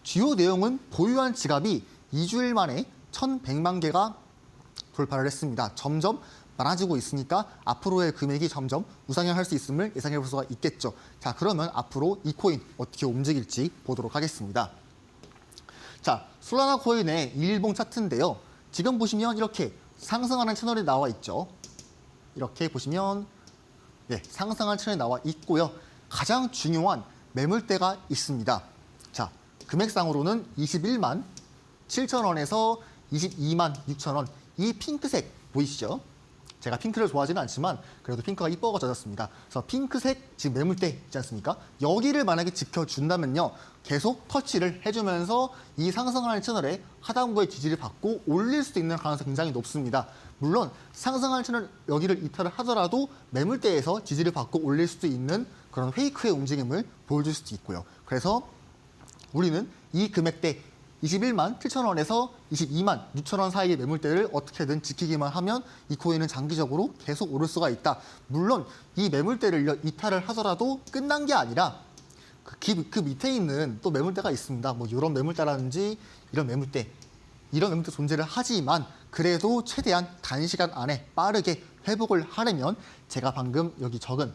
주요 내용은 보유한 지갑이 2주일 만에 1,100만 개가 돌파를 했습니다. 점점 많아지고 있으니까 앞으로의 금액이 점점 우상향할 수 있음을 예상해 볼 수가 있겠죠. 자, 그러면 앞으로 이 코인 어떻게 움직일지 보도록 하겠습니다. 자, 솔라나 코인의 일봉 차트인데요. 지금 보시면 이렇게 상승하는 채널이 나와 있죠. 이렇게 보시면 네, 상승하는 채널이 나와 있고요. 가장 중요한 매물대가 있습니다. 자, 금액상으로는 21만 7천 원에서 22만 6천 원. 이 핑크색 보이시죠? 제가 핑크를 좋아하지는 않지만 그래도 핑크가 이뻐져졌습니다. 그래서 핑크색 지금 매물대 있지 않습니까? 여기를 만약에 지켜준다면요. 계속 터치를 해주면서 이 상승하는 채널에 하단부의 지지를 받고 올릴 수 있는 가능성이 굉장히 높습니다. 물론 상승하는 채널 여기를 이탈을 하더라도 매물대에서 지지를 받고 올릴 수도 있는 그런 페이크의 움직임을 보여줄 수도 있고요. 그래서 우리는 이 금액대 21만 7천 원에서 22만 6천 원 사이의 매물대를 어떻게든 지키기만 하면 이 코인은 장기적으로 계속 오를 수가 있다. 물론 이 매물대를 이탈을 하더라도 끝난 게 아니라 그 밑에 있는 또 매물대가 있습니다. 뭐 이런 매물대라든지 이런 매물대 존재를 하지만 그래도 최대한 단시간 안에 빠르게 회복을 하려면 제가 방금 여기 적은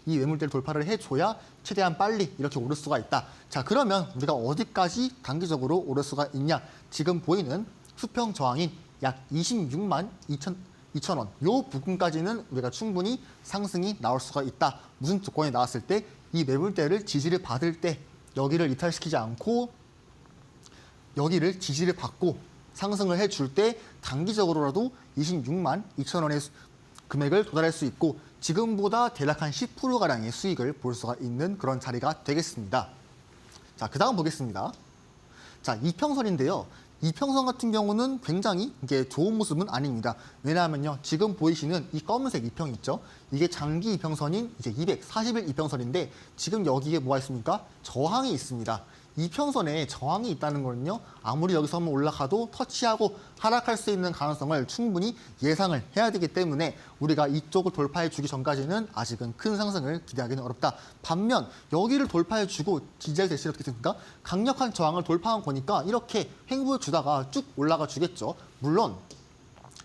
이 매물대를 돌파를 해줘야 최대한 빨리 이렇게 오를 수가 있다. 자, 그러면 우리가 어디까지 단기적으로 오를 수가 있냐? 지금 보이는 수평 저항인 약 26만 2천 원. 요 부분까지는 우리가 충분히 상승이 나올 수가 있다. 무슨 조건이 나왔을 때 이 매물대를 지지를 받을 때 여기를 이탈시키지 않고 여기를 지지를 받고 상승을 해줄 때 단기적으로라도 26만 2천 원의 금액을 도달할 수 있고 지금보다 대략 한 10%가량의 수익을 볼 수가 있는 그런 자리가 되겠습니다. 자, 그 다음 보겠습니다. 자, 이평선인데요. 이평선 같은 경우는 굉장히 이게 좋은 모습은 아닙니다. 왜냐하면요, 지금 보이시는 이 검은색 이평 있죠? 이게 장기 이평선인 이제 240일 이평선인데 지금 여기에 뭐가 있습니까? 저항이 있습니다. 이평선에 저항이 있다는 거는요, 아무리 여기서 한번 올라가도 터치하고 하락할 수 있는 가능성을 충분히 예상을 해야 되기 때문에 우리가 이쪽을 돌파해 주기 전까지는 아직은 큰 상승을 기대하기는 어렵다. 반면 여기를 돌파해 주고 지지할 대신에 어떻게 됩니까? 강력한 저항을 돌파한 거니까 이렇게 횡보해 주다가 쭉 올라가 주겠죠. 물론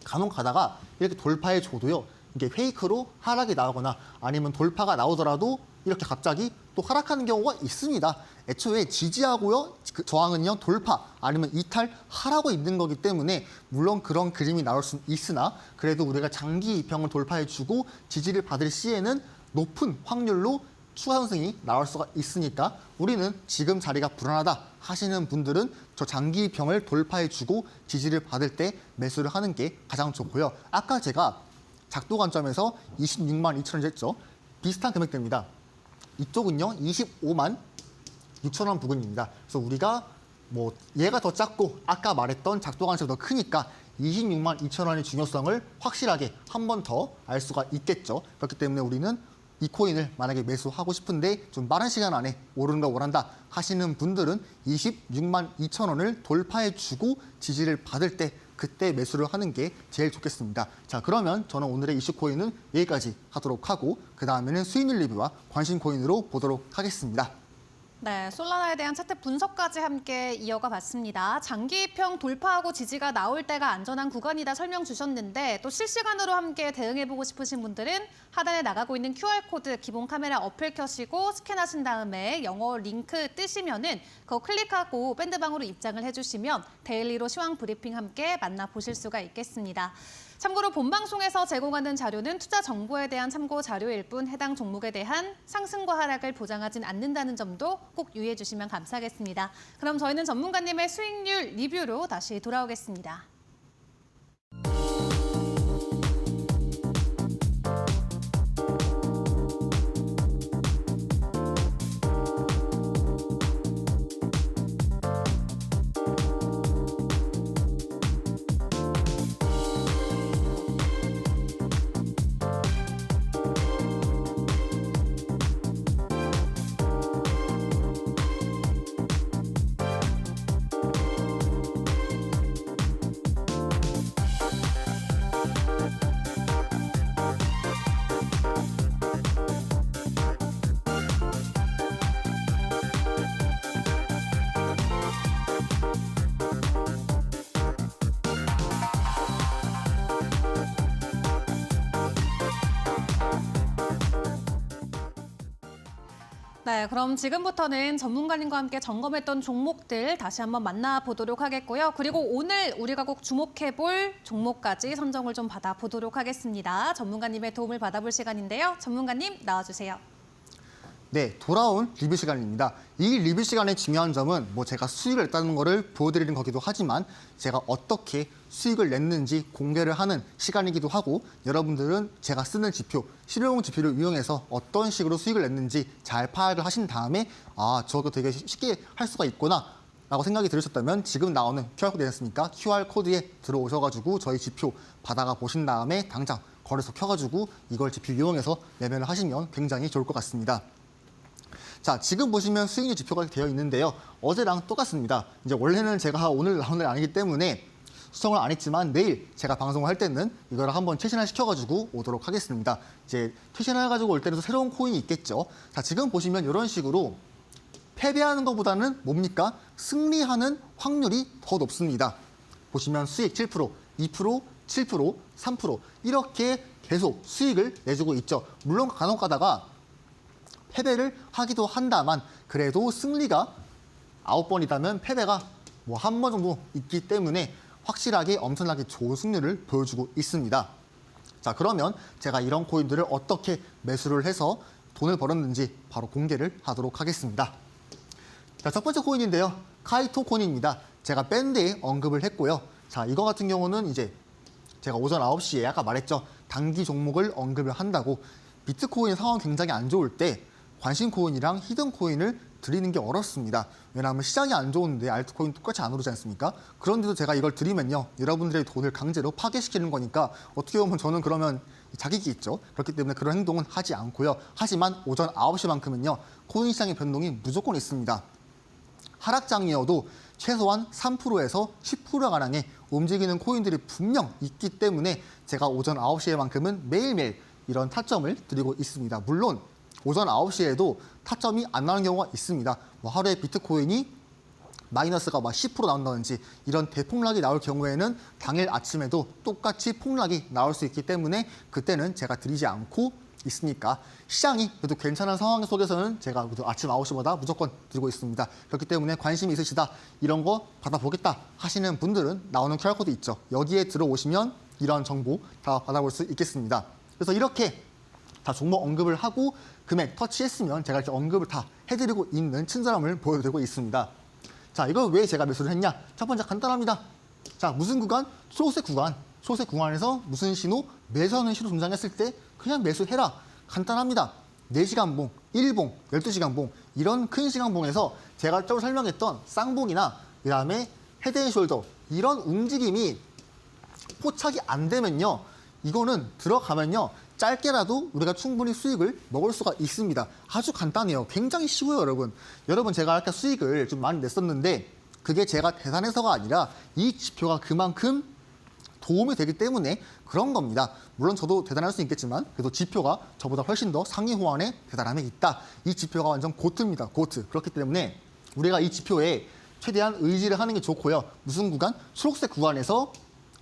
간혹 가다가 이렇게 돌파해 줘도요, 이게 페이크로 하락이 나오거나 아니면 돌파가 나오더라도 이렇게 갑자기 또 하락하는 경우가 있습니다. 애초에 지지하고요, 그 저항은요, 돌파 아니면 이탈하라고 있는 거기 때문에 물론 그런 그림이 나올 수 있으나 그래도 우리가 장기 이평을 돌파해주고 지지를 받을 시에는 높은 확률로 추가 상승이 나올 수가 있으니까 우리는 지금 자리가 불안하다 하시는 분들은 저 장기 이평을 돌파해주고 지지를 받을 때 매수를 하는 게 가장 좋고요. 아까 제가 작도 관점에서 26만 2천 원 했죠. 비슷한 금액대입니다. 이쪽은요 25만 6천 원 부근입니다. 그래서 우리가 뭐 얘가 더 작고 아까 말했던 작도 관점이 더 크니까 26만 2천 원의 중요성을 확실하게 한 번 더 알 수가 있겠죠. 그렇기 때문에 우리는 이 코인을 만약에 매수하고 싶은데 좀 빠른 시간 안에 오르는 거 원한다 하시는 분들은 26만 2천 원을 돌파해주고 지지를 받을 때 그때 매수를 하는 게 제일 좋겠습니다. 자, 그러면 저는 오늘의 이슈 코인은 여기까지 하도록 하고 그 다음에는 수익률 리뷰와 관심 코인으로 보도록 하겠습니다. 네, 솔라나에 대한 차트 분석까지 함께 이어가 봤습니다. 장기평 돌파하고 지지가 나올 때가 안전한 구간이다 설명 주셨는데 또 실시간으로 함께 대응해보고 싶으신 분들은 하단에 나가고 있는 QR코드 기본 카메라 어플 켜시고 스캔하신 다음에 영어 링크 뜨시면은 그거 클릭하고 밴드방으로 입장을 해주시면 데일리로 시황 브리핑 함께 만나보실 수가 있겠습니다. 참고로 본방송에서 제공하는 자료는 투자 정보에 대한 참고 자료일 뿐 해당 종목에 대한 상승과 하락을 보장하진 않는다는 점도 꼭 유의해 주시면 감사하겠습니다. 그럼 저희는 전문가님의 수익률 리뷰로 다시 돌아오겠습니다. 네, 그럼 지금부터는 전문가님과 함께 점검했던 종목들 다시 한번 만나보도록 하겠고요. 그리고 오늘 우리가 꼭 주목해볼 종목까지 선정을 좀 받아보도록 하겠습니다. 전문가님의 도움을 받아볼 시간인데요. 전문가님 나와주세요. 네, 돌아온 리뷰 시간입니다. 이 리뷰 시간의 중요한 점은 뭐 제가 수익을 냈다는 거를 보여드리는 거기도 하지만 제가 어떻게 수익을 냈는지 공개를 하는 시간이기도 하고 여러분들은 제가 쓰는 지표, 실용 지표를 이용해서 어떤 식으로 수익을 냈는지 잘 파악을 하신 다음에 아, 저거 되게 쉽게 할 수가 있구나 라고 생각이 들으셨다면 지금 나오는 QR코드 있습니까? QR코드에 들어오셔가지고 저희 지표 받아가 보신 다음에 당장 거래소 켜가지고 이걸 지표 이용해서 매매를 하시면 굉장히 좋을 것 같습니다. 자, 지금 보시면 수익률 지표가 되어 있는데요. 어제랑 똑같습니다. 이제 원래는 제가 오늘 나온 날 아니기 때문에 수정을 안 했지만 내일 제가 방송을 할 때는 이걸 한번 최신화 시켜가지고 오도록 하겠습니다. 이제 최신화해가지고 올 때는 새로운 코인이 있겠죠. 자, 지금 보시면 이런 식으로 패배하는 것보다는 뭡니까? 승리하는 확률이 더 높습니다. 보시면 수익 7%, 2%, 7%, 3% 이렇게 계속 수익을 내주고 있죠. 물론 간혹 가다가 패배를 하기도 한다만 그래도 승리가 9번이라면 패배가 뭐 한 번 정도 있기 때문에 확실하게 엄청나게 좋은 승률을 보여주고 있습니다. 자, 그러면 제가 이런 코인들을 어떻게 매수를 해서 돈을 벌었는지 바로 공개를 하도록 하겠습니다. 자, 첫 번째 코인인데요. 카이토 코인입니다. 제가 밴드에 언급을 했고요. 자, 이거 같은 경우는 이제 제가 오전 9시에 아까 말했죠. 단기 종목을 언급을 한다고 비트코인 상황 굉장히 안 좋을 때 관심 코인이랑 히든 코인을 드리는 게 어렵습니다. 왜냐하면 시장이 안 좋은데 알트코인 똑같이 안 오르지 않습니까? 그런데도 제가 이걸 드리면요, 여러분들의 돈을 강제로 파괴시키는 거니까 어떻게 보면 저는 그러면 자격이 있죠. 그렇기 때문에 그런 행동은 하지 않고요. 하지만 오전 9시만큼은요, 코인 시장의 변동이 무조건 있습니다. 하락장이어도 최소한 3%에서 10% 가량의 움직이는 코인들이 분명 있기 때문에 제가 오전 9시에만큼은 매일매일 이런 타점을 드리고 있습니다. 물론 오전 9시에도 타점이 안 나오는 경우가 있습니다. 뭐 하루에 비트코인이 마이너스가 막 10% 나온다든지 이런 대폭락이 나올 경우에는 당일 아침에도 똑같이 폭락이 나올 수 있기 때문에 그때는 제가 드리지 않고 있으니까 시장이 그래도 괜찮은 상황 속에서는 제가 아침 9시보다 무조건 드리고 있습니다. 그렇기 때문에 관심이 있으시다, 이런 거 받아보겠다 하시는 분들은 나오는 QR코드 있죠. 여기에 들어오시면 이런 정보 다 받아볼 수 있겠습니다. 그래서 이렇게 다 종목 언급을 하고 금액 터치했으면 제가 이렇게 언급을 다 해드리고 있는 친절함을 보여드리고 있습니다. 자, 이걸 왜 제가 매수를 했냐? 첫 번째 간단합니다. 자, 무슨 구간? 초록색 구간. 초록색 구간에서 무슨 신호? 매수하는 신호 등장했을 때 그냥 매수해라. 간단합니다. 4시간 봉, 1봉, 12시간 봉, 이런 큰 시간 봉에서 제가 좀 설명했던 쌍봉이나 그다음에 헤드앤숄더, 이런 움직임이 포착이 안 되면요, 이거는 들어가면요, 짧게라도 우리가 충분히 수익을 먹을 수가 있습니다. 아주 간단해요. 굉장히 쉬워요, 여러분. 여러분, 제가 아까 수익을 좀 많이 냈었는데 그게 제가 대단해서가 아니라 이 지표가 그만큼 도움이 되기 때문에 그런 겁니다. 물론 저도 대단할 수 있겠지만 그래도 지표가 저보다 훨씬 더 상위 호환에 대단함이 있다. 이 지표가 완전 고트입니다. 고트. 그렇기 때문에 우리가 이 지표에 최대한 의지를 하는 게 좋고요. 무슨 구간? 초록색 구간에서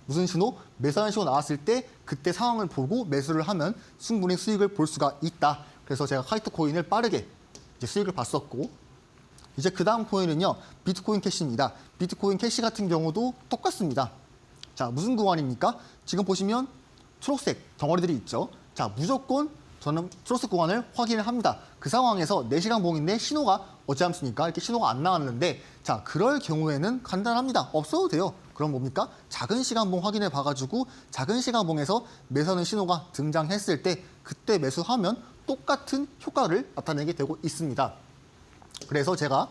무슨 신호? 매수하는 신호 나왔을 때 그때 상황을 보고 매수를 하면 충분히 수익을 볼 수가 있다. 그래서 제가 카이토 코인을 빠르게 이제 수익을 봤었고, 이제 그 다음 코인은요, 비트코인 캐시입니다. 비트코인 캐시 같은 경우도 똑같습니다. 자, 무슨 구간입니까? 지금 보시면 초록색 덩어리들이 있죠. 자, 무조건 저는 초록색 구간을 확인을 합니다. 그 상황에서 4시간 봉인데 신호가 어찌 않습니까? 이렇게 신호가 안 나왔는데, 자, 그럴 경우에는 간단합니다. 없어도 돼요. 그럼 뭡니까? 작은 시간봉 확인해 봐가지고 작은 시간봉에서 매수하는 신호가 등장했을 때 그때 매수하면 똑같은 효과를 나타내게 되고 있습니다. 그래서 제가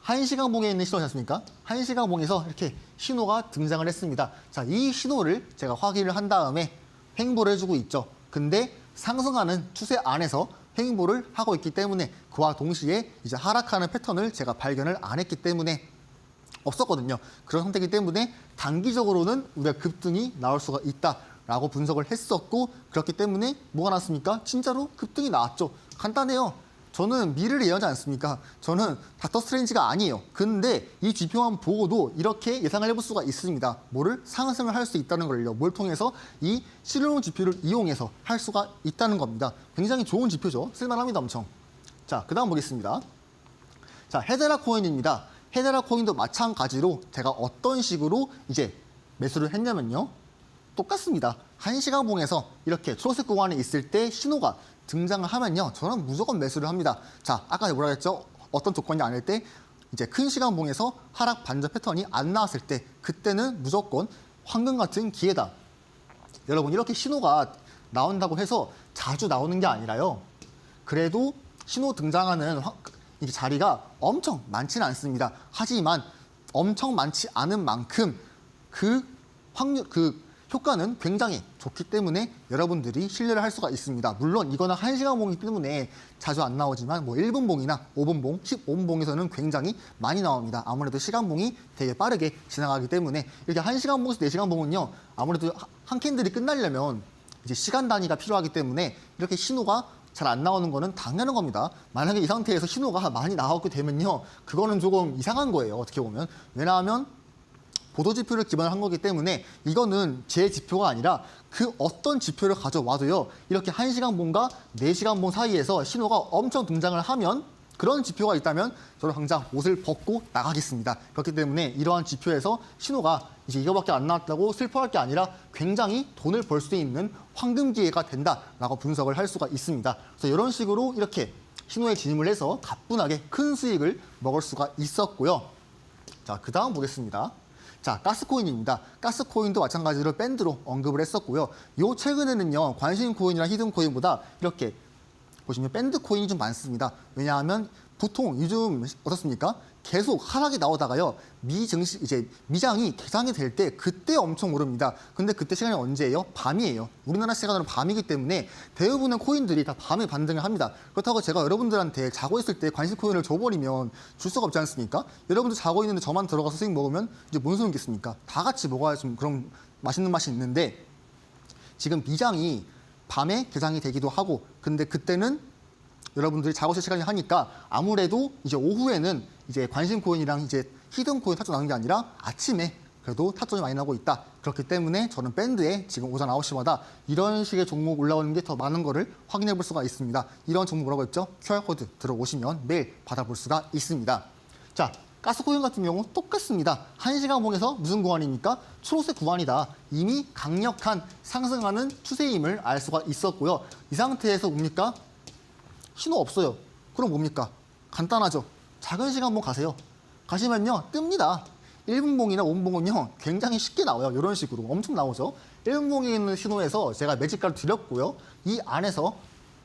1시간봉에 있는 신호지 않습니까? 1시간봉에서 이렇게 신호가 등장을 했습니다. 자, 이 신호를 제가 확인을 한 다음에 횡보를 해주고 있죠. 근데 상승하는 추세 안에서 횡보를 하고 있기 때문에 그와 동시에 이제 하락하는 패턴을 제가 발견을 안 했기 때문에 없었거든요. 그런 상태이기 때문에 단기적으로는 우리가 급등이 나올 수가 있다라고 분석을 했었고, 그렇기 때문에 뭐가 났습니까? 진짜로 급등이 나왔죠. 간단해요. 저는 미래를 예언하지 않습니까? 저는 닥터 스트레인지가 아니에요. 근데 이 지표만 보고도 이렇게 예상을 해볼 수가 있습니다. 뭐를? 상승을 할 수 있다는 걸요. 뭘 통해서? 이 실용 지표를 이용해서 할 수가 있다는 겁니다. 굉장히 좋은 지표죠. 쓸만합니다, 엄청. 자, 그 다음 보겠습니다. 자, 헤데라 코인입니다. 헤데라 코인도 마찬가지로 제가 어떤 식으로 이제 매수를 했냐면요, 똑같습니다. 1시간 봉에서 이렇게 초록색 구간에 있을 때 신호가 등장을 하면요, 저는 무조건 매수를 합니다. 자, 아까 뭐라 했죠? 어떤 조건이 아닐 때 이제 큰 시간 봉에서 하락 반전 패턴이 안 나왔을 때 그때는 무조건 황금 같은 기회다. 여러분, 이렇게 신호가 나온다고 해서 자주 나오는 게 아니라요, 그래도 신호 등장하는 이 자리가 엄청 많지는 않습니다. 하지만 엄청 많지 않은 만큼 그 효과는 굉장히 좋기 때문에 여러분들이 신뢰를 할 수가 있습니다. 물론 이거는 1시간 봉이기 때문에 자주 안 나오지만 뭐 1분 봉이나 5분 봉, 15분 봉에서는 굉장히 많이 나옵니다. 아무래도 시간 봉이 되게 빠르게 지나가기 때문에 이렇게 1시간 봉에서 4시간 봉은요, 아무래도 한 캔들이 끝나려면 이제 시간 단위가 필요하기 때문에 이렇게 신호가 잘 안 나오는 거는 당연한 겁니다. 만약에 이 상태에서 신호가 많이 나오게 되면요, 그거는 조금 이상한 거예요, 어떻게 보면. 왜냐하면 보도지표를 기반으로 한 거기 때문에 이거는 제 지표가 아니라 그 어떤 지표를 가져와도요, 이렇게 1시간 봉과 4시간 봉 사이에서 신호가 엄청 등장을 하면, 그런 지표가 있다면 저는 당장 옷을 벗고 나가겠습니다. 그렇기 때문에 이러한 지표에서 신호가 이제 이거밖에 안 나왔다고 슬퍼할 게 아니라 굉장히 돈을 벌 수 있는 황금 기회가 된다라고 분석을 할 수가 있습니다. 그래서 이런 식으로 이렇게 신호에 진입을 해서 가뿐하게 큰 수익을 먹을 수가 있었고요. 자, 그 다음 보겠습니다. 자, 가스코인입니다. 가스코인도 마찬가지로 밴드로 언급을 했었고요. 요 최근에는요, 관심 코인이나 히든 코인보다 이렇게 보시면 밴드 코인이 좀 많습니다. 왜냐하면 보통 요즘 어떻습니까? 계속 하락이 나오다가요. 미장이 개장이 될 때 그때 엄청 오릅니다. 근데 그때 시간이 언제예요? 밤이에요. 우리나라 시간으로 밤이기 때문에 대부분의 코인들이 다 밤에 반등을 합니다. 그렇다고 제가 여러분들한테 자고 있을 때 관심 코인을 줘버리면 줄 수가 없지 않습니까? 여러분들 자고 있는데 저만 들어가서 수익 먹으면 이제 뭔 소용이겠습니까? 다 같이 먹어야 좀 그런 맛있는 맛이 있는데 지금 미장이 밤에 개장이 되기도 하고 근데 그때는 여러분들이 자고 있을 시간이 하니까 아무래도 이제 오후에는 이제 관심 코인이랑 이제 히든 코인 타점 나는 게 아니라 아침에 그래도 타점이 많이 나고 있다. 그렇기 때문에 저는 밴드에 지금 오전 9시마다 이런 식의 종목 올라오는 게 더 많은 거를 확인해 볼 수가 있습니다. 이런 종목 뭐라고 했죠? QR코드 들어오시면 매일 받아볼 수가 있습니다. 자, 가스코인 같은 경우 똑같습니다. 1시간 봉에서 무슨 구간입니까? 초록색 구간이다. 이미 강력한 상승하는 추세임을 알 수가 있었고요. 이 상태에서 뭡니까? 신호 없어요. 그럼 뭡니까? 간단하죠. 작은 시간 봉 가세요. 가시면요. 뜹니다. 1분 봉이나 5분 봉은요. 굉장히 쉽게 나와요. 이런 식으로 엄청 나오죠. 1분 봉에 있는 신호에서 제가 매집가를 드렸고요. 이 안에서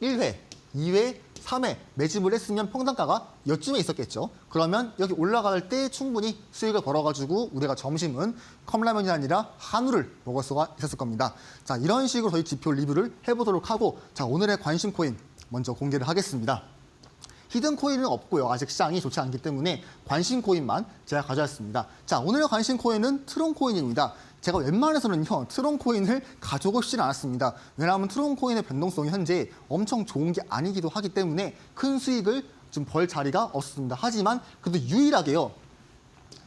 1회, 2회, 3회 매집을 했으면 평단가가 여쯤에 있었겠죠. 그러면 여기 올라갈 때 충분히 수익을 벌어가지고 우리가 점심은 컵라면이 아니라 한우를 먹을 수가 있었을 겁니다. 자, 이런 식으로 저희 지표 리뷰를 해보도록 하고 자, 오늘의 관심 코인 먼저 공개를 하겠습니다. 히든 코인은 없고요. 아직 시장이 좋지 않기 때문에 관심 코인만 제가 가져왔습니다. 자, 오늘의 관심 코인은 트론 코인입니다. 제가 웬만해서는요, 트론 코인을 가져오고 싶지는 않았습니다. 왜냐하면 트론 코인의 변동성이 현재 엄청 좋은 게 아니기도 하기 때문에 큰 수익을 좀 벌 자리가 없습니다. 하지만 그래도 유일하게요,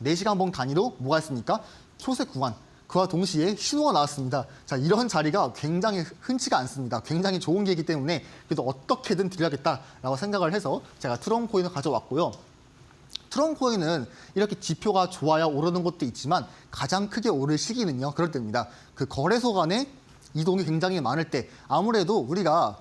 4시간 봉 단위로 뭐가 있습니까? 초색 구간. 그와 동시에 신호가 나왔습니다. 자, 이런 자리가 굉장히 흔치가 않습니다. 굉장히 좋은 기회이기 때문에 그래도 어떻게든 드려야겠다라고 생각을 해서 제가 트론 코인을 가져왔고요. 트론 코인은 이렇게 지표가 좋아야 오르는 것도 있지만 가장 크게 오를 시기는요. 그럴 때입니다. 그 거래소 간의 이동이 굉장히 많을 때 아무래도 우리가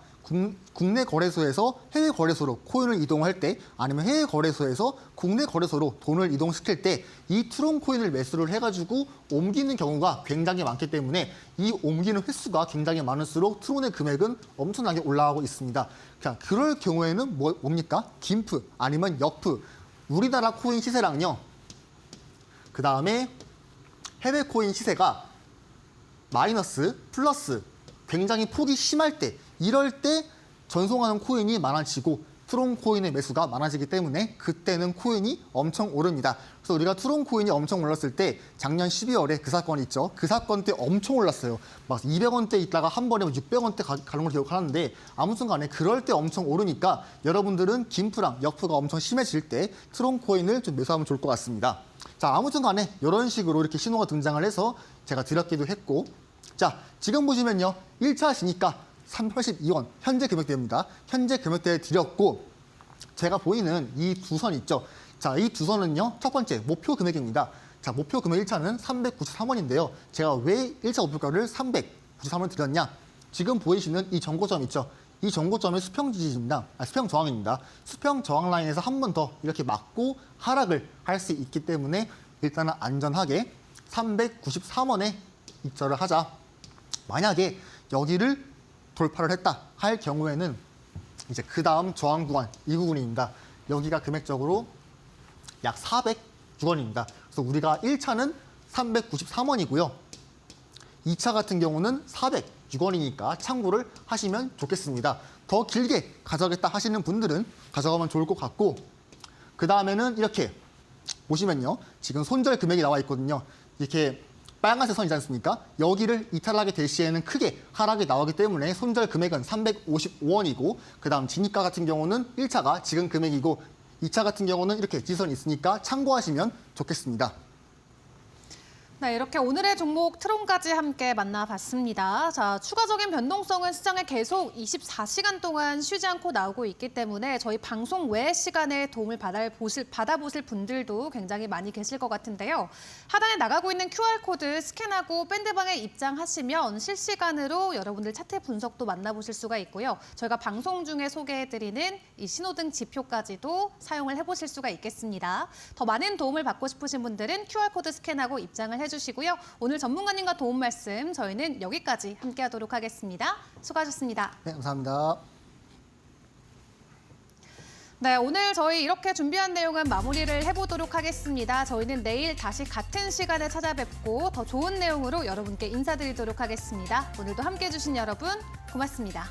국내 거래소에서 해외 거래소로 코인을 이동할 때 아니면 해외 거래소에서 국내 거래소로 돈을 이동시킬 때 이 트론 코인을 매수를 해가지고 옮기는 경우가 굉장히 많기 때문에 이 옮기는 횟수가 굉장히 많을수록 트론의 금액은 엄청나게 올라가고 있습니다. 자, 그럴 경우에는 뭡니까? 김프 아니면 역프 우리나라 코인 시세랑요. 그 다음에 해외 코인 시세가 마이너스 플러스 굉장히 폭이 심할 때 이럴 때 전송하는 코인이 많아지고 트론 코인의 매수가 많아지기 때문에 그때는 코인이 엄청 오릅니다. 그래서 우리가 트론 코인이 엄청 올랐을 때 작년 12월에 그 사건이 있죠. 그 사건 때 엄청 올랐어요. 막 200원대 있다가 한 번에 600원대 가는 걸 기억하는데 아무튼 간에 그럴 때 엄청 오르니까 여러분들은 김프랑 역프가 엄청 심해질 때 트론 코인을 좀 매수하면 좋을 것 같습니다. 자, 아무튼 간에 이런 식으로 이렇게 신호가 등장을 해서 제가 드렸기도 했고 자, 지금 보시면요. 1차 시니까 382원 현재 금액대입니다. 현재 금액대에 드렸고 제가 보이는 이 두 선 있죠. 자, 이 두 선은요. 첫 번째 목표 금액입니다. 자, 목표 금액 1차는 393원인데요. 제가 왜 1차 목표가를 393원을 드렸냐? 지금 보이시는 이 정고점 있죠. 이 정고점의 수평 지지입니다. 수평 저항입니다. 수평 저항 라인에서 한 번 더 이렇게 막고 하락을 할 수 있기 때문에 일단은 안전하게 393원에 입절을 하자. 만약에 여기를 돌파를 했다 할 경우에는 이제 그 다음 저항 구간 이 부분입니다. 여기가 금액적으로 약 406원입니다. 그래서 우리가 1차는 393원이고요. 2차 같은 경우는 406원이니까 참고를 하시면 좋겠습니다. 더 길게 가져가겠다 하시는 분들은 가져가면 좋을 것 같고 그 다음에는 이렇게 보시면요. 지금 손절 금액이 나와 있거든요. 이렇게 빨간색 선이지 않습니까? 여기를 이탈하게 될 시에는 크게 하락이 나오기 때문에 손절 금액은 355원이고 그 다음 진입가 같은 경우는 1차가 지금 금액이고 2차 같은 경우는 이렇게 지선이 있으니까 참고하시면 좋겠습니다. 네, 이렇게 오늘의 종목 트론까지 함께 만나봤습니다. 자, 추가적인 변동성은 시장에 계속 24시간 동안 쉬지 않고 나오고 있기 때문에 저희 방송 외 시간에 도움을 받아보실 분들도 굉장히 많이 계실 것 같은데요. 하단에 나가고 있는 QR코드 스캔하고 밴드방에 입장하시면 실시간으로 여러분들 차트 분석도 만나보실 수가 있고요. 저희가 방송 중에 소개해드리는 이 신호등 지표까지도 사용을 해보실 수가 있겠습니다. 더 많은 도움을 받고 싶으신 분들은 QR코드 스캔하고 입장을 해주시고요. 오늘 전문가님과 도움 말씀 저희는 여기까지 함께하도록 하겠습니다. 수고하셨습니다. 네, 감사합니다. 네, 오늘 저희 이렇게 준비한 내용은 마무리를 해보도록 하겠습니다. 저희는 내일 다시 같은 시간에 찾아뵙고 더 좋은 내용으로 여러분께 인사드리도록 하겠습니다. 오늘도 함께해 주신 여러분 고맙습니다.